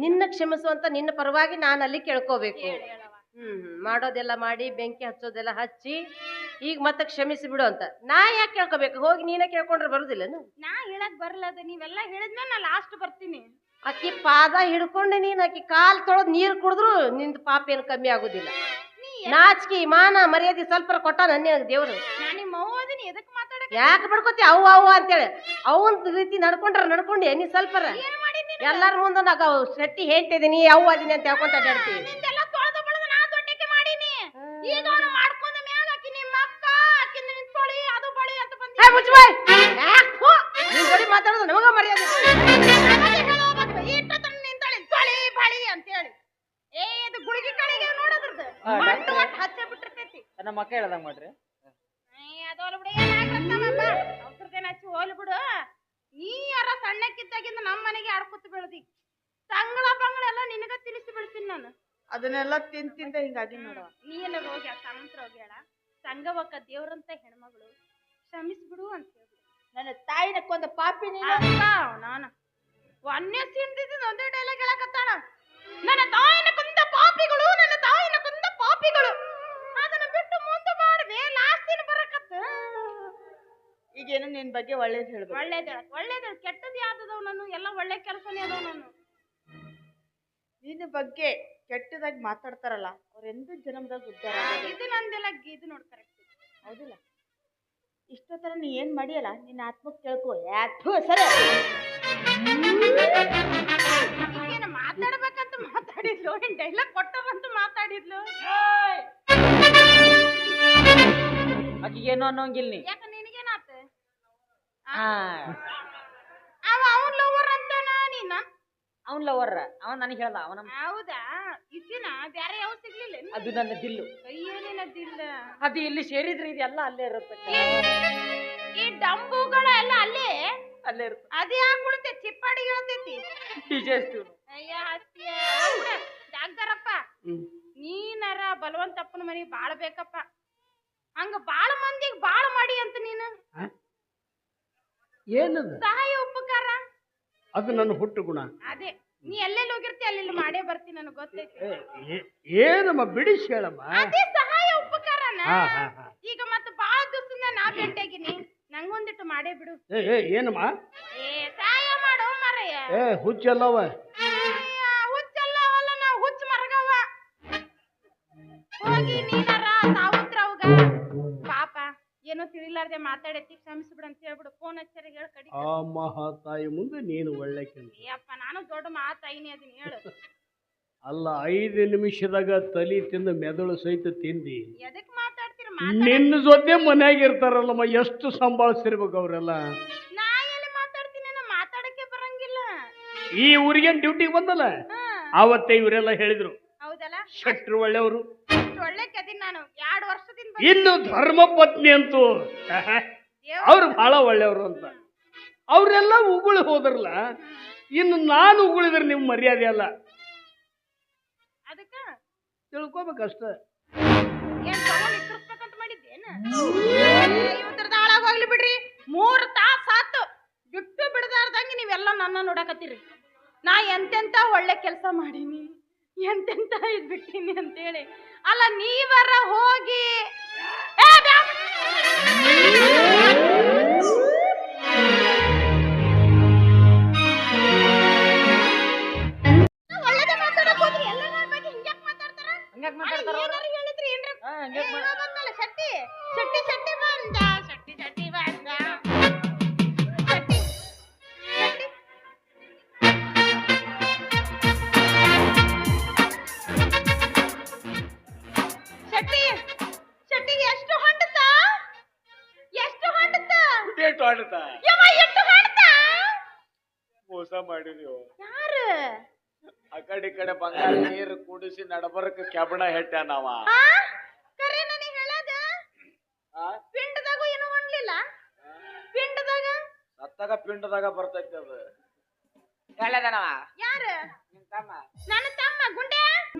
ನಿನ್ನ ಕ್ಷಮಿಸುವಂತ ನಿನ್ನ ಪರವಾಗಿ ನಾನು ಅಲ್ಲಿ ಕೇಳ್ಕೋಬೇಕು. ಮಾಡೋದೆಲ್ಲ ಮಾಡಿ ಬೆಂಕಿ ಹಚ್ಚೋದೆಲ್ಲ ಹಚ್ಚಿ ಈಗ ಮತ್ತೆ ಕ್ಷಮಿಸಿ ಬಿಡು ಅಂತ ನಾ ಯಾಕೆ ಕೇಳ್ಕೋಬೇಕು? ಹೋಗಿ ನೀನೇ ಕೇಳ್ಕೊಂಡ್ರೆ ಬರುದಿಲ್ಲನು? ನಾ ಹೇಳಕ್ ಬರಲ್ಲದ, ನೀವೆಲ್ಲ ಹೇಳಿದ್ಮೇಲೆ ನಾ ಲಾಸ್ಟ್ ಬರ್ತೀನಿ. ಅಕ್ಕಿ ಪಾದ ಹಿಡ್ಕೊಂಡೆ ನೀನ್ ಅಕ್ಕಿ ಕಾಲ್ ತೊಳೆದ್ ನೀರ್ ಕುಡಿದ್ರು ನಿಂದ ಪಾಪ ಏನು ಕಮ್ಮಿ ಆಗುದಿಲ್ಲ. ನಾಚಿಕೆ ಮಾನ ಮರ್ಯಾದೆ ಸ್ವಲ್ಪ ಕೊಟ್ಟ ನನ್ನ ದೇವ್ರು. ನಾ ನಿಮ್ಮ ಅವ್ವ ಅದೀನಿ, ಎದಕ್ ಮಾತಾಡಕ? ಯಾಕೆ ಬಡ್ಕೋತಿ ಅವ್ವ ಅವ್ವ ಅಂತೇಳಿ? ಅವನ್ ರೀತಿ ನಡ್ಕೊಂಡೆ ನೀ ಸ್ವಲ್ಪ ಎಲ್ಲಾರ ಮುಂದೆ ನಾಗ ಶೆಟ್ಟಿ ಹೇಳ್ತಿದೀನಿ ಅವ್ವ ಅದೀನಿ ಅಂತ ಹೇಳ್ಕೊಂತ ಅಡ್ಡಾಡ್ತೀವಿ. ನಿಂದೆಲ್ಲ ತೊಳೆದು ಬಳದು ನಾ ದೊಡ್ಡಕ್ಕೆ ಮಾಡೀನಿ. ಈಗ ಅವನು ಮಾಡ್ಕೊಂಡ ಮ್ಯಾಗ ಆಕಿ ನಿಮ್ಮ ಅಕ್ಕ ಆಕಿಂದ ನಿನ್ ತೊಳಿ ಅದು ಬಳಿ ಅಂತ ಬಂದಿ. ಮುಚ್ಚಬಾಯ್, ನಿನ್ ಜೋಡಿ ಮಾತಾಡೋದು ನಮಗ ಮರ್ಯಾದೆ. ಇಟ್ಟತನ ನಿಂತಳಿ ತೊಳಿ ಬಳಿ ಅಂತ ಹೇಳಿ. ಇದು ಗುಳಿಗೆ ಕಡೆಗೆ ನೋಡೋದ್ರದ್ದು ಮಟ್ಟು ಒಟ್ಟು ಹಚ್ಚೆ ಬಿಟ್ಟಿರ್ತೈತಿ. ನಮ್ಮ ಅಕ್ಕ ಹೇಳ್ದಂಗ ಮಾಡ್ರಿ. ಅದೋಲ್ ಬಿಡು, ಏನಾಗತ್ತಮ್ಮ ಅವ್ರದ್ದೇನ ಹಚ್ಚಿ ಹೋಲ್ ಬಿಡು. ನೀ ಯಾರ ಸಣ್ಣಕ್ಕಿದ್ದಾಗಿಂದ ನಮ್ಮ ಮನೆಗೆ ಆಡ್ಕೊತ ಬೆಳ್ದಿ, ತಂಗಳ ಬಂಗಳ ಎಲ್ಲ ನಿನಗ ತಿಳಿಸಿ ಬೆಳ್ತೀನಿ ನಾನು. ಅದನ್ನೆಲ್ಲ ತಿಂದ ಹಿಂಗಾಗಿ ನೋಡ. ನೀನ ಹೋಗಿ ಆ ಸಾಮಂತ್ರ ಹೋಗಿ ಹೇಳ, ಸಂಗವಕ್ಕ ದೇವ್ರಂತ ಹೆಣ್ಮಗಳು, ಕ್ಷಮಿಸ್ಬಿಡು ಅಂತ ಹೇಳ್ಬಿಡು. ನನ್ನ ತಾಯಿನ ಕೊಂದ ಪಾಪಿ ನೀನು. ನಾನು ಒಂದೇ ಸಿಂದಿದ್ದು ಒಂದೇ ಡೈಲಾಗ್ ಹೇಳಕತ್ತಾಳ. ನನ್ನ ತಾಯಿನ ಕೊಂದ ಪಾಪಿಗಳು, ನನ್ನ ತಾಯಿನ ಕೊಂದ ಪಾಪಿಗಳು. ಅದನ್ನ ಬಿಟ್ಟು ಮುಂದೆ ಮಾಡಿದೆ ಲಾಸ್ಟ್ ದಿನ ಬರಕತ್ತ. ಈಗೇನು ನಿನ್ ಬಗ್ಗೆ ಒಳ್ಳೇದ್ ಹೇಳ್ಬೇಕು. ಒಳ್ಳೇದ ಕೆಟ್ಟದ್ ಯಾವ್ದದವ್ ನಾನು? ಎಲ್ಲ ಒಳ್ಳೆ ಕೆಲಸನೇ ಅದಾವ ನಾನು. ನಿನ್ನ ಬಗ್ಗೆ ಕೆಟ್ಟದಾಗಿ ಮಾತಾಡ್ತಾರಲ್ಲ ಅವ್ರೆಂದೂ ಜನ್ಮದಾಗ ಉದ್ಧಾರ ಆಗೋದಿಲ್ಲ. ಇದು ನಂದೆಲ್ಲ ಇದು ನೋಡ್ ಕರೆಕ್ಟ್ ಹೌದಿಲ್ಲ? ಇಷ್ಟೊತ್ತರ ನೀ ಏನ್ ಮಾಡಿಯಲ್ಲ ನಿನ್ನ ಆತ್ಮಕ್ ಕೇಳ್ಕೊ. ಯಾಥು ಸರಿ ಈಗೇನ ಮಾತಾಡ್ಬೇಕಂತ ಮಾತಾಡಿದ್ಲು, ಏನ್ ಡೈಲಾಗ್ ಕೊಟ್ಟವಂತ ಮಾತಾಡಿದ್ಲು. ಆಕಿಗೇನು ಅನ್ನೋಂಗಿಲ್ಲ ನೀ. ಯಾಕ ನಿನಗೇನಾತ? ಆ, ಅವನ್ ಲವರ್ ಅಂತಾನ ನೀನ? ಅವ್ನ್ ಲವರ್ ಅವ ನನಗೆ ಹೇಳ್ದ ಅವನ. ಹೌದಾ? ಇದ್ದಿನ ಬ್ಯಾರೆ ಯಾವ ಸಿಗ್ಲಿಲ್ಲ? ಅದು ನನ್ನ ದಿಲ್ಲು. ಕೈಯೇನೇನದಿಲ್ಲ. ಅದು ಇಲ್ಲಿ ಸೇರಿದ್ರೆ ಇದೆಲ್ಲ ಅಲ್ಲೇ ಇರುತ್ತೆ. ಈ ಡಂಬುಗಳ ಎಲ್ಲ ಅಲ್ಲೇ ಅಲ್ಲೇ ಇರುತ್ತೆ. ಅದೇ ಹಾಕೊಳ್ತೆ ಚಿಪ್ಪಾಡಿ ಹೇಳ್ತೈತಿ. ಡಿಜೆ ಹಚ್ತೀವಿ. ಅಯ್ಯ ಹಸ್ತಿಯ ಡಾಕ್ಟರಪ್ಪ, ನೀನರ ಬಲವಂತಪ್ಪನ ಮನಿ ಬಾಳ ಬೇಕಪ್ಪ. ಹಂಗ ಬಾಳ ಮಂದಿಗೆ ಬಾಳ ಮಾಡಿ ಅಂತ ನೀನು ಏನದ ಸಹಾಯ ಉಪಕಾರ. ಅದು ನನ್ನ ಹುಟ್ಟು ಗುಣ. ಅದೇ ನೀ ಎಲ್ಲೆಲ್ಲಿ ಹೋಗಿರ್ತಿ ಅಲ್ಲಿ ಮಾಡೇ ಬರ್ತಿ, ನನಗೆ ಗೊತ್ತೈತಿ. ಏನಮ್ಮ ಬಿಡಿಸಿ ಹೇಳಮ್ಮ. ಅದೇ ಸಹಾಯ ಉಪಕಾರನ. ಹಾ ಹಾ ಹಾ. ಈಗ ಮತ್ತೆ ಬಾಳ ದಿವಸದಿಂದ ನಾ ಭೇಟಿಯಾಗಿನಿ, ನಂಗೊಂದಿಟ್ಟು ಮಾಡೇ ಬಿಡು. ಏನಮ್ಮ? ಸಹಾಯ ಮಾಡೋ ಮರಯ್ಯ. ಹುಚ್ಚಲ್ಲವ. ಹುಚ್ಚಲ್ಲ ಅವಲ್ಲ, ನಾ ಹುಚ್ಚ ಮರಗವ. ಹೋಗಿ ನೀನಾರ ಸಾವುತ್ರವ್ಗ ಪಾಪ ಏನೋ ತಿಳಿಲಾರ್ದೆ ಮಾತಾಡೈತಿ, ಕ್ಷಮಿಸ್ಬಿಡು ಅಂತ ಹೇಳ್ಬಿಡು. ಫೋನ್ ಹಚ್ಚಾರ ಹೇಳ ಕಡಿ. ಆ ಮಹಾತಾಯಿ ಮುಂದೆ ನೀನು ಒಳ್ಳೆ ಕೆಲಸ. ಅಪ್ಪ ನಾನು ದೊಡ್ಡ ಮಾತಾಯಿನಿ ಅದನ್ನ ಹೇಳು. ಅಲ್ಲ 5 ನಿಮಿಷದಾಗ ತಲಿ ತಿಂದು ಮೆದುಳು ಸಹಿತ ತಿಂದಿ. ಎದಕ್ ಮಾತಾಡ್ತೀರ? ನಿನ್ನ ಜೊತೆ ಮನ್ಯಾಗ ಇರ್ತಾರಲ್ಲಮ್ಮ, ಎಷ್ಟು ಸಂಭಾಳಿಸಿರ್ಬೇಕು ಅವರೆಲ್ಲ. ನಾ ಎಲ್ಲಿ ಮಾತಾಡ್ತೀನಿ? ನಾ ಮಾತಾಡಕ್ಕೆ ಬರಂಗಿಲ್ಲ. ಈ ಊರಿಗೆ ಡ್ಯೂಟಿಗೆ ಬಂದಲ್ಲ ಅವತ್ತೇ ಇವರೆಲ್ಲ ಹೇಳಿದ್ರು, ಹೌದಲ್ಲ? ಶೆಟ್ರು ಒಳ್ಳೆಯವರು, ಒಳ್ಳೆ ಕದಿನ್ ನಾನು 2 ವರ್ಷದಿಂದ ಇನ್ನು ಧರ್ಮ ಪತ್ನಿ ಅಂತೂ ಅವ್ರು ಬಹಳ ಒಳ್ಳೆಯವರು ಅಂತ. ಅವರೆಲ್ಲ ಉಗುಳಿ ಹೋದ್ರಲ್ಲ, ಇನ್ನು ನಾನು ಉಗುಳಿದ್ರೆ ನಿಮ್ ಮರ್ಯಾದೆ ಅಲ್ಲ, ಅದಕ್ಕ ತಿಳ್ಕೊಬೇಕಷ್ಟ. ಏನ್ ತಗೊಂಡ್ ಇಕ್ಕರ್ಸ್ಬೇಕಂತ ಮಾಡಿದ್ದೇನ? ಇವತ್ತರ ಹಾಳಾಗ ಹೋಗ್ಲಿ ಬಿಡ್ರಿ. 3 ತಾಸ ಆತು ಬಿಟ್ಟು ಬಿಡದಾರ್ದಂಗೆ ನೀವೆಲ್ಲ ನನ್ನ ನೋಡಕತ್ತೀರಿ. ನಾ ಎಂತೆಂತ ಒಳ್ಳೆ ಕೆಲಸ ಮಾಡೀನಿ, ಎಂತೆಂತ ಇದ್ ಬಿಟ್ಟಿನಿ ಅಂತೇಳಿ. ಅಲ್ಲ ನೀವರ ಹೋಗಿ ಒಳ್ಳೇದೇ ಮಾತಾಡಕ್ ಹೋದ್ರಿ, ಎಲ್ಲ ನನ್ನ ಬಗ್ಗೆ ಹಿಂಗ್ಯಾಕ್ ಮಾತಾಡ್ತಾರ? ಹಂಗ್ಯಾಕ್ ಮಾತಾಡ್ತಾರ ಅವ್ರು? ಏನಾರ ಹೇಳಿದ್ರಿ ಏನ್ರ? ಹಾ, ಹಂಗ್ಯಾಕ್ ಮಾ- ಬಂದಲ್ಲ ಶೆಟ್ಟಿ ಶೆಟ್ಟಿ ಶೆಟ್ಟಿ ಬಂದ, ಶೆಟ್ಟಿ ಶೆಟ್ಟಿ ಬಂದ, ಶೆಟ್ಟಿ ಶೆಟ್ಟಿ ಶೆಟ್ಟಿ ಶೆಟ್ಟಿಗೆ ಎಷ್ಟು ಹೊಂಟತ? ಎಷ್ಟು ಹೊಂಟತ? ಎಷ್ಟು ಆಡ್ತಾ ಯವ್ವ ಎಷ್ಟು ಹೊಂಟತ? ಮೋಸ ಮಾಡಿದ್ಯೋ. ಯಾರು? ಆ ಕಡೆ ಈ ಕಡೆ ಬಂಗಾರ ನೀರು ಕುಡಿಸಿ ನಡಬರ್ಕ ಕೆಬಣ ಹೆಟ್ಟಾನವ. ಆ ಕರೆ ನನಗೆ ಹೇಳದ ಪಿಂಡದಾಗ ಏನು ಹೊಂಡ್ಲಿಲ್ಲ? ಪಿಂಡದಾಗ ಸತ್ತಾಗ ಪಿಂಡದಾಗ ಬರ್ತೈತಿ ಅದು. ಹೇಳದನವ ಯಾರು? ನಿನ್ ತಮ್ಮ. ನನ್ನ ತಮ್ಮ ಗುಂಡೆ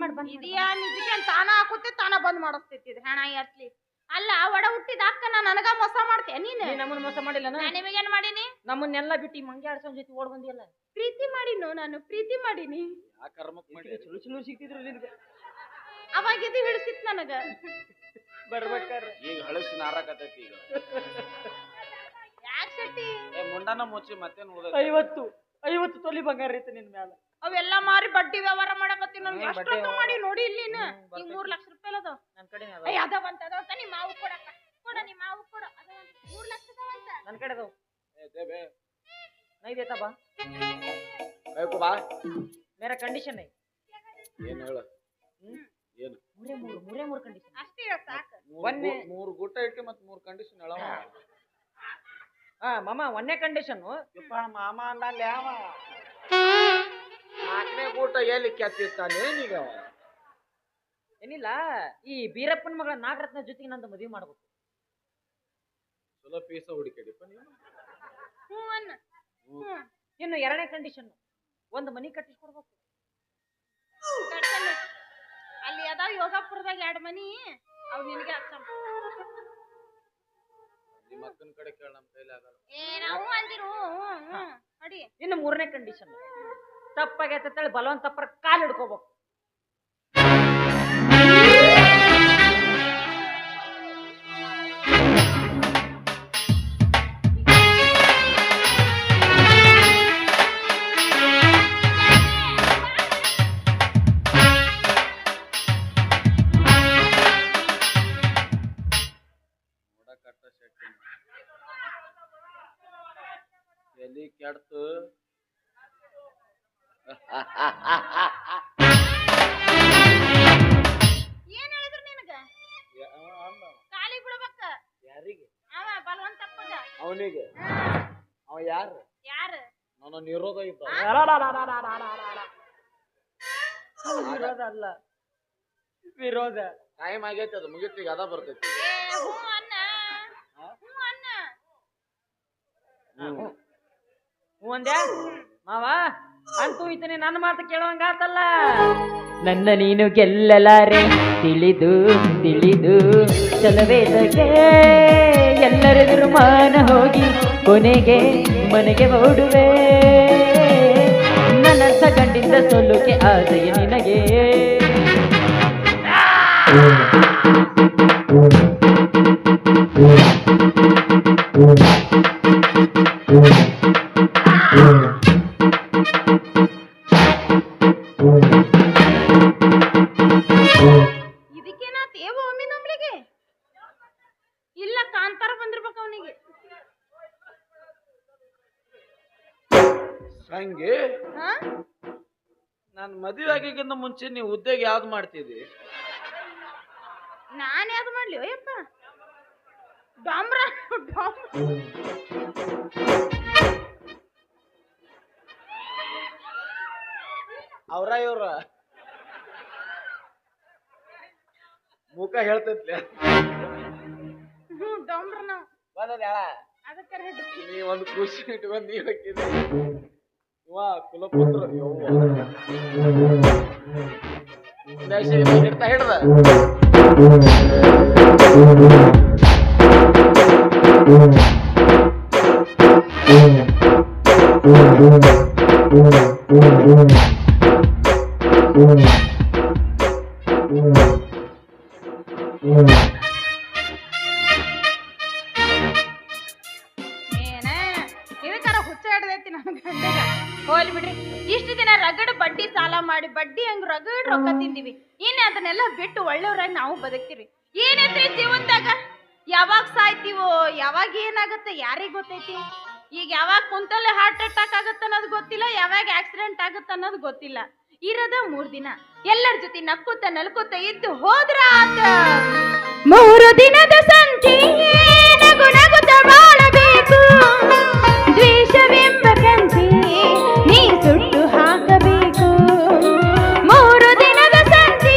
ಇದೆಯಾ? ನಿಜಕ್ಕೆ ತಾನ ಹಾಕುತ್ತೆ, ತಾನ ಬಂದ್ ಮಾಡಿಸ್ತೈತಿ ಇದು ಹೆಣ ಎತ್ಲಿ. ಅಲ್ಲ ಒಡ ಹುಟ್ಟಿದ ಅಕ್ಕನ ನನಗ ಮೋಸ ಮಾಡ್ತೀಯ ನೀನು? ನೀ ನಮ್ಮನ್ನ ಮೋಸ ಮಾಡಿಲ್ಲ. ನಾನು ನಿಮಗೇನ್ ಮಾಡೀನಿ? ನಮ್ಮನ್ನೆಲ್ಲ ಬಿಟ್ಟು ಮಂಗ್ಯ ಆಡ್ಸೋ ಜೊತೆ ಓಡ್ ಬಂದಿಯಲ್ಲ. ಪ್ರೀತಿ ಮಾಡಿನೋ ನಾನು, ಪ್ರೀತಿ ಮಾಡೀನಿ. ಆ ಕರ್ಮಕ್ ಮಾಡಿ ಚಲೋ ಚಲೋ ಸಿಕ್ತಿದ್ರು ನಿನ್ಗೆ ಅವಾಗ ಇದು ಹಿಡಿಸಿತ್ ನನಗ. ಬರ್ಬೇಕಾರ. ಈಗ ಹಳಸಿ ನಾರಾಕತೈತಿ ಈಗ. ಯಾಕೆ ಶೆಟ್ಟಿ? ಮುಂಡಾನ ಮುಚ್ಚಿ ಮತ್ತೇನ್ ಉಳ್ದೈತಿ? 50 ತೊಲಿ ಬಂಗಾರ ಐತೆ ನಿನ್ ಮ್ಯಾಲ. ಅವೆಲ್ಲ ಮಾರಿ ಬಡ್ಡಿ ವ್ಯವಹಾರ ಮಾಡಕತ್ತಿ. ನನ್ಗೆ ಹ್ಮ್, ಎಷ್ಟೊತ್ತ ಬಡ್ಡಿ ಮಾಡಿ ನೋಡಿ ಇಲ್ಲಿ ನೀನು. ಬರ್ತೈತಿ. ಈಗ 3 ಲಕ್ಷ ರೂಪಾಯಿ ಅದಾವ. ನನ್ ಕಡೆ ಅದಾವಂತ ನಿಮ್ಮ ಮಾವು ಕೊಡಕ್ಕ ಕೊಡ, ನಿಮ್ಮ ಮಾವು ಕೊಡ. ಅದಾವಂತ 3 ಲಕ್ಷ ಅದಾವಂತ. ನನ್ ಕಡೆ ಅದಾವ. ಏ ದೇವೆ ನೈದೇತಾ ಬಾ. ಬೇಕು ಬಾ. ಮೇರಾ ಕಂಡೀಷನ್ ಐ. ಏನ್ ಹೇಳ? ಏನು? ಮೂರೇ ಮೂರು ಕಂಡೀಷನ್ ಅಷ್ಟೇ ಹೇಳ ಸಾಕು. ಮೂರು ಗುಟ್ಟ ಇಟ್ಟು ಮತ್ 3 ಕಂಡೀಷನ್ ಹೇಳವ. ಮಾಮ ಒಂದೇ ಕಂಡೀಷನ್. ಮಾಮ ಅಂದಲ್ಲಿ ಯಾವ 4ನೇ ಗೂಟ ಎಲ್ಲಿ ಕೆತ್ತಿರ್ತಾನೆ ನೀಗ? ಏನಿಲ್ಲ, ಈ ಬೀರಪ್ಪನ ಮಗಳ ನಾಗರತ್ನ ಜೊತೆಗೆ ನಂದು ಮದುವೆ ಮಾಡ್ಬೇಕು. ಚಲೋ ಪೀಸ ಹುಡುಕಡಿಪ್ಪ ನೀವು. ಹ್ಞೂ ಅನ್ನ. ಹ್ಞೂ ಇನ್ನು 2ನೇ ಕಂಡೀಷನ್, ಒಂದು ಮನಿ ಕಟ್ಟಿಸ್ಕೊಡ್ಬೇಕು. ಕಟ್ಸಲ್ಲ. ಅಲ್ಲಿ ಅದಾವ ಯೋಗಾಪುರದಾಗ 2 ಮನಿ, ಅವ್ ನಿನಗೆ ಹಚ್ಚಮ್ಮ. ನಿಮ್ಮ ಅಕ್ಕನ ಕಡೆ ಕೇಳ, ನಮ್ಮ ಕೈಲಿ ಆಗಲ್ಲ. ನಾವು ಅಂದಿರು ಅಡಿ. ಇನ್ನು 3ನೇ ಕಂಡೀಷನ್, ತಪ್ಪಾಗೈತೇಳಿ ಬಲವಂತ ತಪ್ಪರ ಕಾಲು ಹಿಡ್ಕೋಬೇಕು. ಎಲ್ಲಿ ಕೆಡ್ತು ಏನ್ ಹೇಳಿದ್ರು ನಿನಗ ಕಾಲಿ ಬಿಡ್ಬೇಕ ಯಾರಿಗೆ ಅವ ಬಲವಂತ ತಪ್ಪದ ಅವನಿಗೆ ಅವ ಯಾರು ಯಾರು ನನ್ನ ನಿರೋಧ ಇದ್ದ ವಿರೋಧ ಅಲ್ಲ ವಿರೋಧ. ಟೈಮ್ ಆಗೈತಿ ಅದು ಮುಗಿತಿ ಈಗ ಅದ ಬರ್ತೈತಿ ಏ ಹ್ಞೂ ಅನ್ನ ಹ್ಞೂ ಅನ್ನ ಹ್ಞೂ ಅಂದ್ಯಾ ಮಾವ ಅಂತೂ ಈತನೇ ನನ್ನ ಮಾತು ಕೇಳುವಂಗಾತಲ್ಲ. ನನ್ನ ನೀನು ಗೆಲ್ಲಲಾರೆ ತಿಳಿದು ತಿಳಿದು ಚಲವೇದಕ್ಕೆ ಎಲ್ಲರೆದುರು ಮಾನ ಹೋಗಿ ಕೊನೆಗೆ ಮನೆಗೆ ಓಡುವೆ. ನನ್ನ ಗಂಡಿಂದ ಸೋಲುಕೆ ಆಸೆಯ ನಿನಗೆ. ಇದಕ್ಕೇನಾತ ಏವೋ ಒಮ್ಮೆ ನಂಬ್ಲಿಗೆ ಇಲ್ಲ ಕಾಂತಾರ ಬಂದಿರ್ಬೇಕು ಅವನಿಗೆ. ಸಂಗಿ ಹಾ ನಾನು ಮದುವೆ ಆಗಿಗಿಂತ ಮುಂಚೆ ನೀವು ಉದ್ಯೋಗ ಯಾವ್ದು ಮಾಡ್ತಿದ್ದಿ? ನಾನ್ ಯಾವ್ದು ಮಾಡ್ಲಿ ಅಯ್ಯಪ್ಪ ಡಾಮ್ರ ಅವ್ರ ಇವ್ರ ಮುಖ ಹೇಳ್ತೈತ್ಲೆ ಡಾಮ್ರ ನಾವು ಬಂದದ ಹೇಳ ಅದಕ್ಕೆ ನೀ ಒಂದು ಖುಷಿ ಇಟ್ಕೊಂಡ್ ನೀವ್ ಹಾಕಿದ್ರಿ ಇವ ಕುಲಪುತ್ರ ಹಿಡ್ದ ಏನ ಇದಕ್ಕಾರ ಹುಚ್ಚ ಹಿಡ್ದೈತಿ ನನ್ ಗಂಡಗ. ಹೋಗ್ಲಿ ಬಿಡ್ರಿ, ಇಷ್ಟು ದಿನ ರಗಡ್ ಬಡ್ಡಿ ಸಾಲ ಮಾಡಿ ಬಡ್ಡಿ ಹಂಗ ರಗಡ್ ರೊಕ್ಕ ತಿಂದಿವಿ. ಇನ್ನು ಅದನ್ನೆಲ್ಲ ಬಿಟ್ಟು ಒಳ್ಳೆಯವ್ರಾಗಿ ನಾವು ಬದುಕ್ತಿವಿ. ಏನೈತ್ರಿ ಜೀವನದಾಗ? ಯಾವಾಗ ಸಾಯ್ತೀವೋ, ಯಾವಾಗ ಏನಾಗುತ್ತೆ ಯಾರಿಗ್ ಗೊತ್ತೈತಿ? ಈಗ ಯಾವಾಗ ಕುಂತಲ್ಲೇ ಹಾರ್ಟ್ ಅಟ್ಯಾಕ್ ಆಗತ್ತ ಅನ್ನೋದು ಗೊತ್ತಿಲ್ಲ, ಯಾವಾಗ ಆಕ್ಸಿಡೆಂಟ್ ಆಗತ್ತ ಅನ್ನೋದು ಗೊತ್ತಿಲ್ಲ. ಇರದ 3 ದಿನ ಎಲ್ಲರ ಜೊತೆ ನಕ್ಕುತ್ತ ನಲ್ಕುತ್ತ ಇದ್ದು ಹೋದ್ರ ಆತ. 3 ದಿನದ ಸಂತೆ ನಗು ನಗುತ್ತ ಬಾಳಬೇಕು. ದ್ವೇಷವೆಂಬ ಕಂತೆ ನೀ ಸುಟ್ಟು ಹಾಕಬೇಕು. 3 ದಿನದ ಸಂತೆ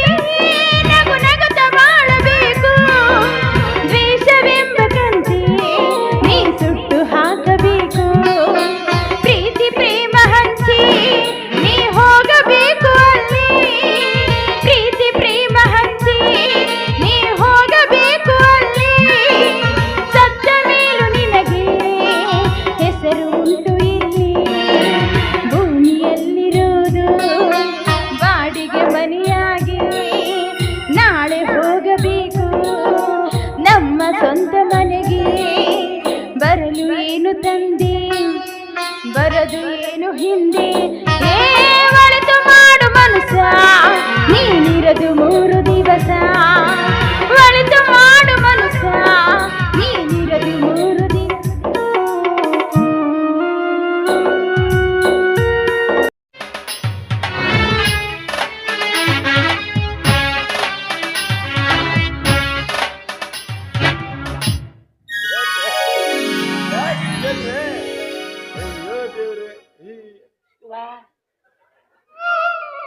ನಗು ನಗುತ್ತ ಬಾಳಬೇಕು. ದ್ವೇಷವೆಂಬ ಕಂತೆ ನೀ ಸುಟ್ಟು ಹಾಕಬೇಕು. ಪ್ರೀತಿ ಪ್ರೇಮ ಹಂಚಿ ನೀ ಹೋಗಬೇಕು ಅಲ್ಲಿ. ಪ್ರೀತಿ ಪ್ರೇಮ ಹಂಚಿ ನೀ ಹೋಗಬೇಕು ಅಲ್ಲಿ. ಸತ್ತ ಮೇಲೂ ನಿನಗೆ ಹೆಸರು ಉಂಟು ಇಲ್ಲಿ. ಭೂಮಿಯಲ್ಲಿರುವುದು ಬಾಡಿಗೆ ಮನೆಯಾಗಿ ನಾಳೆ ಹೋಗಬೇಕು ನಮ್ಮ ಸ್ವಂತ ಮನೆಗೆ. ಬರಲು ಏನು ತಂದೆ, ಬರದು ಏನು ಹಿಂದೆ. ಒಳಿತು ಮಾಡು ಮನಸ, ನೀನಿರದು 3 ದಿವಸ. ಒಳಿತು ಮಾಡು ಮನಸ, ನೀನಿರದು 3 ದಿವಸ.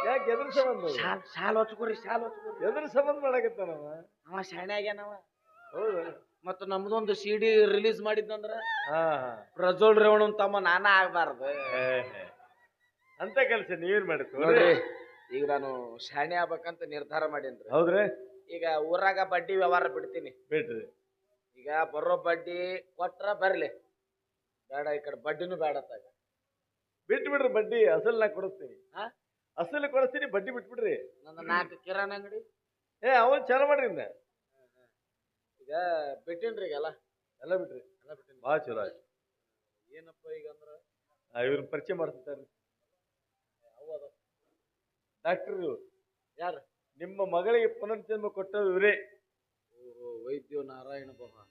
ಯಾಕೆ ಎದ್ರ ಸಂಬಂಧ ಶಾಲ್ ಹೊಚ್ಕೊರಿ ಶಾಲ್ ಹೊಚ್ಕೊರಿ ಎದ್ರ ಸಂಬಂಧ ಮಾಡಕತ್ತಾನವ? ಅವ ಶಾಣೆ ಆಗ್ಯಾನವ. ಹೌದು. ಮತ್ತ ನಮ್ದೊಂದು CD ರಿಲೀಸ್ ಮಾಡಿದ್ನಂದ್ರ ಪ್ರಜ್ವಲ್ ರೇವಣನ್ ತಮ್ಮ ನಾನ ಆಗ್ಬಾರ್ದು ಅಂತ ಕೆಲಸ ನೀವೇನ್ ಮಾಡಿತ್ತು ನೋಡ್ರಿ. ಈಗ ನಾನು ಶಾಣೆ ಆಗ್ಬೇಕಂತ ನಿರ್ಧಾರ ಮಾಡೇನ್ರಿ. ಹೌದ್ರಿ. ಈಗ ಊರಾಗ ಬಡ್ಡಿ ವ್ಯವಹಾರ ಬಿಡ್ತೀನಿ. ಬಿಡ್ರಿ. ಈಗ ಬರೋ ಬಡ್ಡಿ ಕೊಟ್ರ ಬರ್ಲಿ, ಬೇಡ ಈ ಕಡೆ ಬಡ್ಡಿನೂ ಬೇಡತ್ತಾಗ ಬಿಟ್ಟು ಬಿಡ್ರಿ. ಬಡ್ಡಿ ಅಸಲ್ ನಾ ಕೊಡಿಸ್ತೀನಿ. ಅಸಲು ಕೊಡಿಸ್ತೀನಿ, ಬಡ್ಡಿ ಬಿಟ್ಬಿಡ್ರಿ. ನನ್ನ 4 ಕಿರಾಣ ಅಂಗಡಿ ಅವನ್ ಚಾಲು ಮಾಡ್ರಿ. ಈಗ ಬಿಟ್ಟಿನ್ರಿ. ಈಗ ಎಲ್ಲ ಬಿಟ್ರಿ. ಎಲ್ಲ ಬಿಟ್ಟಿನಿ. ಭಾಳ ಚಲೋ ಆಯ್ತು. ಏನಪ್ಪ ಈಗ ಅಂದ್ರ ಇವ್ರನ್ನ ಪರಿಚಯ ಮಾಡ್ತಿದ್ದಾರೆ. ಡಾಕ್ಟರ್ ಯಾರು? ನಿಮ್ಮ ಮಗಳಿಗೆ ಪುನರ್ಜನ್ಮ ಕೊಟ್ಟರು ಇವರೇ. ವೈದ್ಯ ನಾರಾಯಣ ಬಾಬಾ.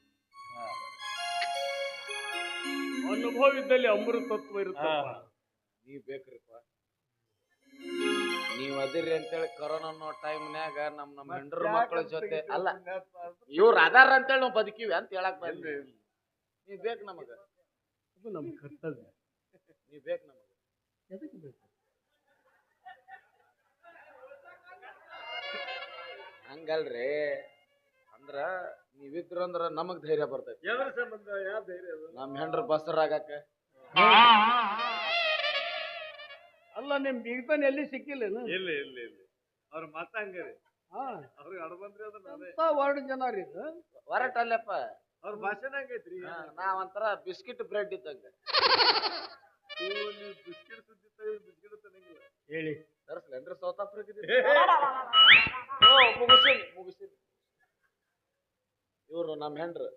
ಅನುಭವ ಇದ್ದಲ್ಲಿ ಅಮೃತತ್ವ ಇರುತ್ತಪ್ಪ. ನೀವ್ ಬೇಕ್ರಿಪ್ಪ. ನೀವ್ ಅದಿರಿ ಅಂತೇಳಿ ಕರೋನಾ ಅನ್ನೋ ಟೈಮ್ನ್ಯಾಗ ನಮ್ಮ ಹೆಂಡ್ರ ಮಕ್ಕಳ ಜೊತೆ ಅಲ್ಲ ಇವ್ರ ಅದಾರ ಅಂತೇಳಿ ನಾವು ಬದುಕಿವಿ ಅಂತ ಹೇಳಕ್ ಬಂದ್ರಿ. ನೀವ್ ಬೇಕು ನಮಗ, ಇದು ನಮ್ಮ ಕರ್ತವ್ಯ. ನೀವ್ ಬೇಕು ನಮಗ. ಎದಕ್ಕೆ ಬೇಕು? ಹಂಗಲ್ರಿ, ಅಂದ್ರ ನೀವಿದ್ರಂದ್ರ ನಮಗ್ ಧೈರ್ಯ ಬರ್ತೈತಿ. ಎದ್ರ ಸಂಬಂಧ? ಯಾವ ಧೈರ್ಯ ಅದು? ನಮ್ ಹೆಂಡ್ರ ಬಸರಾಗಕ್ಕ ಅಲ್ಲ, ನಿಮ್ ಬೀಗ್ತಾನೆ ಎಲ್ಲಿ ಸಿಕ್ಕಿಲ್ಲೇನು? ಇಲ್ಲ ಇಲ್ಲ ಇಲ್ಲ ಅವ್ರ ಮಾತ ಹಂಗಾರಿ. ಹಾ, ಅವ್ರಿಗೆ ಅಡ ಬಂದ್ರಿ ಅದು ನಾವೇ ವರ್ಡ್ ಜನ ರೀ ಇದು. ಹೊರಟ ಅಲ್ಲಪ್ಪ. ಅವ್ರ ಭಾಷಣ ಹಂಗೈತ್ರಿ. ನಾವಂತರ ಬಿಸ್ಕಿಟ್ ಬ್ರೆಡ್ ಇದ್ದಂಗ. ನೀವು ಬಿಸ್ಕಿಟ್ ಸುದ್ದಿ ತೆಗೆದು ಬಿಸ್ಕಿಟ್ ತಿನ್ನಂಗಿಲ್ಲ. ಹೇಳಿ. ತರ್ಸ್ಲೇನ್ರಿ ಸೌತಾಪುರ ಮುಗಿಸಿ. ಇವ್ರು ನಮ್ ಹೆಂಡ್ರು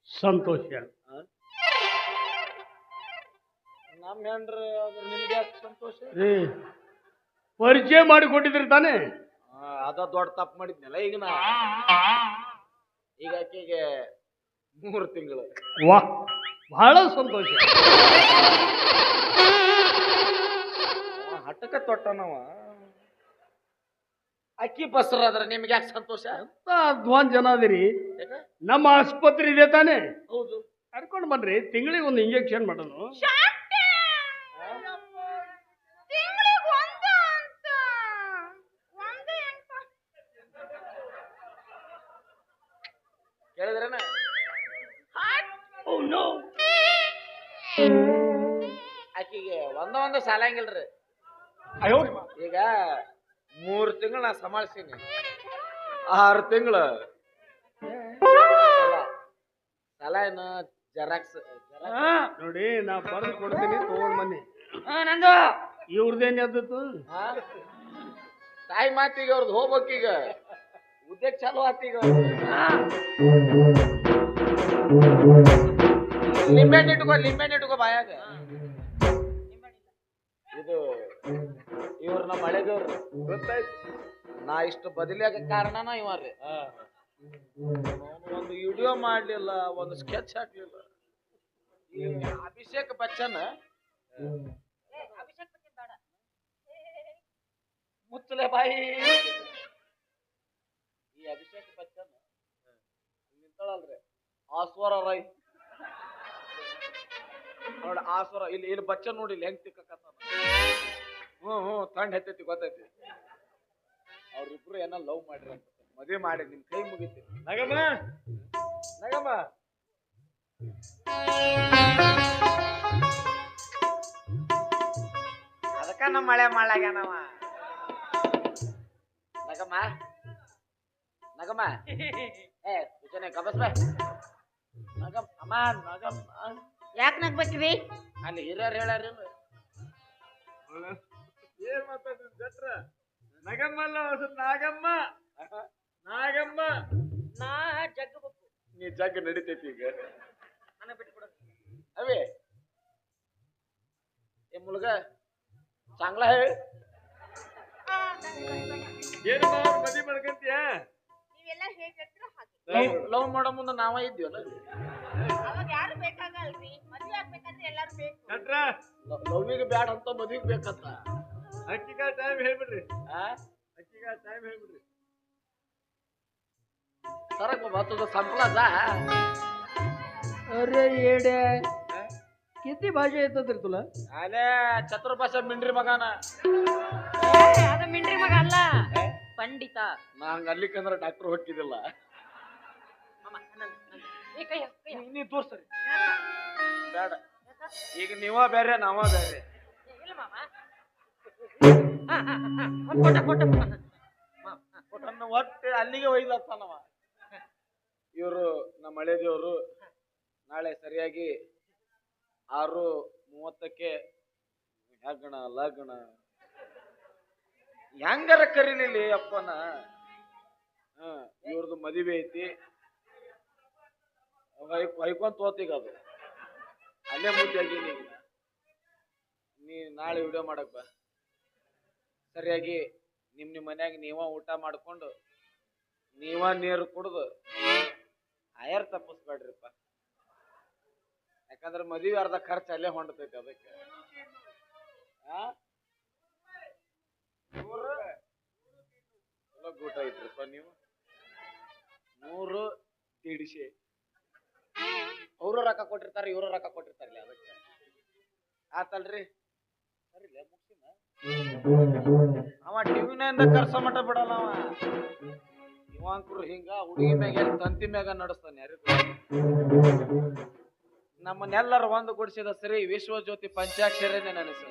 ಸಂತೋಷ. ನಮ್ ಹೆಂಡ್ರು ಆದ್ರೆ ನಿಮ್ಗೆ ಯಾಕೆ ಸಂತೋಷ? ರೀ, ಪರಿಚಯ ಮಾಡಿಕೊಟ್ಟಿದ್ರಿ ತಾನೇ? ಅದ ದೊಡ್ಡ ತಪ್ಪು ಮಾಡಿದ್ನಲ್ಲ ಈಗ ನಾ. ಈಗ ಆಕೆಗೆ 3 ತಿಂಗಳು. ವಾಹ್, ಬಹಳ ಸಂತೋಷ. ಹಟ್ಟಕ ತೊಟ್ಟನವ. ಅಕ್ಕಿ ಬಸರಾದ್ರ ನಿಮ್ಗೆ ಯಾಕೆ ಸಂತೋಷ? ಎಂತ ಅಧ್ವಾನ್ ಜನ ಅದಿರಿ. ನಮ್ಮ ಆಸ್ಪತ್ರೆ ಇದೆ ತಾನೇ? ಹೌದು. ಕರ್ಕೊಂಡು ಬನ್ರಿ, ತಿಂಗಳಿಗೆ ಒಂದು ಇಂಜೆಕ್ಷನ್ ಮಾಡೋಣ. ತಿಂಗಳಿಗೆ ಒಂದ ಅಂತ ಒಂದೇ ಅಂತ ಕೇಳಿದ್ರೇನ? ಆಕಿಗೆ ಒಂದ ಸಾಲಂಗಿಲ್ರಿ. ಈಗ 3 ತಿಂಗಳು ನಾ ಸಂಭಾಳಿಸೀನಿ. 6 ತಿಂಗಳು ಸಾಲ ಏನು ಜೆರಾಕ್ಸ್ ನೋಡಿ, ನಾ ಬರೆದು ಕೊಡ್ತೀನಿ, ತಗೊಂಡ್ ಬನ್ನಿ. ನಂದು ಇವ್ರದೇನ್ ಎದ್ದು? ತಾಯಿ ಮಾತಿಗೆ ಅವ್ರದ್ದು ಹೋಗ್ಬೇಕೀಗ. ಉದ್ಯೋಗ ಚಾಲು ಆತೀಗ. ಲಿಂಬೆಹಣ್ಣು ಇಟ್ಕೋ ಬಾಯಾಗ. ಇದು ಇವ್ರ ನಮ್ಮ ಹಳೆದೇವ್ರು ಗೊತ್ತಾಯ್ತು. ನಾ ಇಷ್ಟು ಬದಲಿಯಾಗ ಕಾರಣನ ಇವ್ರಿ. ಒಂದು ವಿಡಿಯೋ ಮಾಡ್ಲಿಲ್ಲ, ಒಂದು ಸ್ಕೆಚ್ ಹಾಕ್ಲಿಲ್ಲ. ಈ ಅಭಿಷೇಕ್ ಬಚ್ಚನ್ ಮುಚ್ಚಲೆ ಬಾಯಿ. ಈ ಅಭಿಷೇಕ್ ಬಚ್ಚನ್ ನಿಂತಳಲ್ರಿ, ಆಸ್ವರ ರೈ ನೋಡ. ಆಸ್ವರ ಇಲ್ಲಿ ಬಚ್ಚನ್ ನೋಡಿ ಇಲ್ಲಿ ಹೆಂಗ್ ತಿಕ್ಕಕತ್ತ. ತಂಡ ಹೆತ್ತೈತಿ ಗೊತ್ತೈತಿ. ಅವ್ರಿಬ್ರು ಏನೋ ಲವ್ ಮಾಡ್ರಿ ಅಂತ ಮದುವೆ ಮಾಡಿ ನಿಮ್ ಕೈ ಮುಗಿತಿ. ನಗಮ್ಮ ಅದಕ್ಕ ನಮ್ಮ ಮಳೆ ಮಾಡ್ಲಾಗ್ಯಾನವ. ನಗಮ್ಮ ಏ ಸೂಚನೆ ಕಬಸ್ ಬೇ. ಅಮ್ಮ ನಗಮ್ಮ ಯಾಕೆ ನಗ್ಬೇಕ್ರಿ? ಅಲ್ಲಿ ಹಿರಿಯರ್ ಹೇಳ್ಯಾರ. ಏನ್ ಮಾತಾಡ್ತೀನಿ ಜಟ್ರ? ನಗಮ್ಮ ಅಲ್ಲ, ನಾಗಮ್ಮ. ನಾಗಮ್ಮ ನಾ ಜಗ್ಗಬೇಕು. ನೀ ಜಗ್ಗ ನಡಿತೈತಿ ಈಗ. ನನಗೆ ಬಿಟ್ಬಿಡ. ಅವೇ ಏ ಮುಲ್ಗ ಚಾಂಗ್ಲಾ ಹೇ. ಏನು ಮದ್ವಿ ಮಾಡ್ಕಂತೀಯ? ನೀವೆಲ್ಲ ಹೇಗೆ ಹೇಳ್ತೀರ ಹಾಗೆ. ಲವ್ ಮಾಡೋ ಮುಂದೆ ನಾವ ಇದ್ದೀವಲ್ಲ. ಅವಾಗ ಯಾರು ಬೇಕಾಗಲ್ರಿ, ಮದ್ವೆ ಆಗ್ಬೇಕಂದ್ರೆ ಎಲ್ಲಾರು ಬೇಕು. ಜಟ್ರ ಲವ್ವಿಗೆ ಬ್ಯಾಡ ಅಂತ ಮದ್ವಿಗೆ ಬೇಕಂತ. ಅಕ್ಕಿಗ ಟೈಮ್ ಹೇಳ್ಬಿಡ್ರಿ. ಆ ಅಕ್ಕಿಗ ಟೈಮ್ ಹೇಳ್ಬಿಡ್ರಿ. सरक बाबा तुझा संपला जा. अरे येड्या, किती भाषा येतात रे तुला? आले चतुर्भाषा मिंड्री मगाನ. ಅದು ಮಿಂಡ್ರಿ ಮಗ ಅಲ್ಲ, ಪಂಡಿತ. ನಾ ಹಂಗ ಅಲ್ಲಿಕಂದ್ರ ಡಾಕ್ಟರ್ ಹೊಕ್ಕಿದಿಲ್ಲ. ನೀ ತೋರ್ಸರಿ ಬೇಡ. ಈಗ ನೀವ ಬೇರೆ ನಾವ ಬೇರೆ. ಇಲ್ಲ ಮಾಮ. ಒಟ್ಟು ಅಲ್ಲಿಗೆ ಒಯ್ದತ್ತಾನವ. ಇವರು ನಮ್ಮ ಹಳೆ ದೇವರು ನಾಳೆ ಸರಿಯಾಗಿ 6:30ಕ್ಕೆ ಹೆಗ್ಗಣ ಲಗ್ನ ಹೆಂಗಾರ ಕರೀಲಿ ಅಪ್ಪನ. ಇವ್ರದ್ದು ಮದುವೆ ಐತಿ, ಹೊಯ್ಕೊಂತ ಹೋತೀಗ ಅದು ಅಲ್ಲೇ ಮುದ್ದಾಗೀನಿ. ನೀ ನಾಳೆ ವಿಡಿಯೋ ಮಾಡಕ್ ಬಾ. ಸರಿಯಾಗಿ ನಿಮ್ ಮನ್ಯಾಗ ನೀವ ಊಟ ಮಾಡ್ಕೊಂಡು ನೀವ ನೀರು ಕುಡ್ದು ಆಯರ್ ತಪ್ಪಿಸ್ಬೇಡ್ರಿಪ್ಪ. ಯಾಕಂದ್ರೆ ಮದುವೆ ಅರ್ಧ ಖರ್ಚು ಅಲ್ಲೇ ಹೊಂಡತೈತಿ ಅದಕ್ಕೆ. ಆ? ಚಲೋ ಗೂಟ ಐತ್ರಿಪ್ಪ ನೀವು. 100-150 ಅವರು ರೊಕ್ಕ ಕೊಟ್ಟಿರ್ತಾರ, ಇವರು ರೊಕ್ಕ ಕೊಟ್ಟಿರ್ತಾರಲ್ಲ ಅದಕ್ಕೆ. ಆತಲ್ರಿ ಸರಿಲ್ಲ ಮುಗಿಸಿನ ಅವ ಟಿವಿನಿಂದ ಕರ್ಸೋ ಮಟ್ಟ ಬಿಡಲ್ಲ ಅವ. ಇವಂಕರು ಹಿಂಗ ಹುಡುಗಿ ಮ್ಯಾಗ ತಂತಿ ಮ್ಯಾಗ ನಡೆಸ್ತಾನೆ ಯಾರಿಗೂ. ನಮ್ಮನ್ನೆಲ್ಲರ ಒಂದು ಗುಡಿಸಿದ ಸರಿ ವಿಶ್ವಜ್ಯೋತಿ ಪಂಚಾಕ್ಷರನೇ ನೆನೆಸ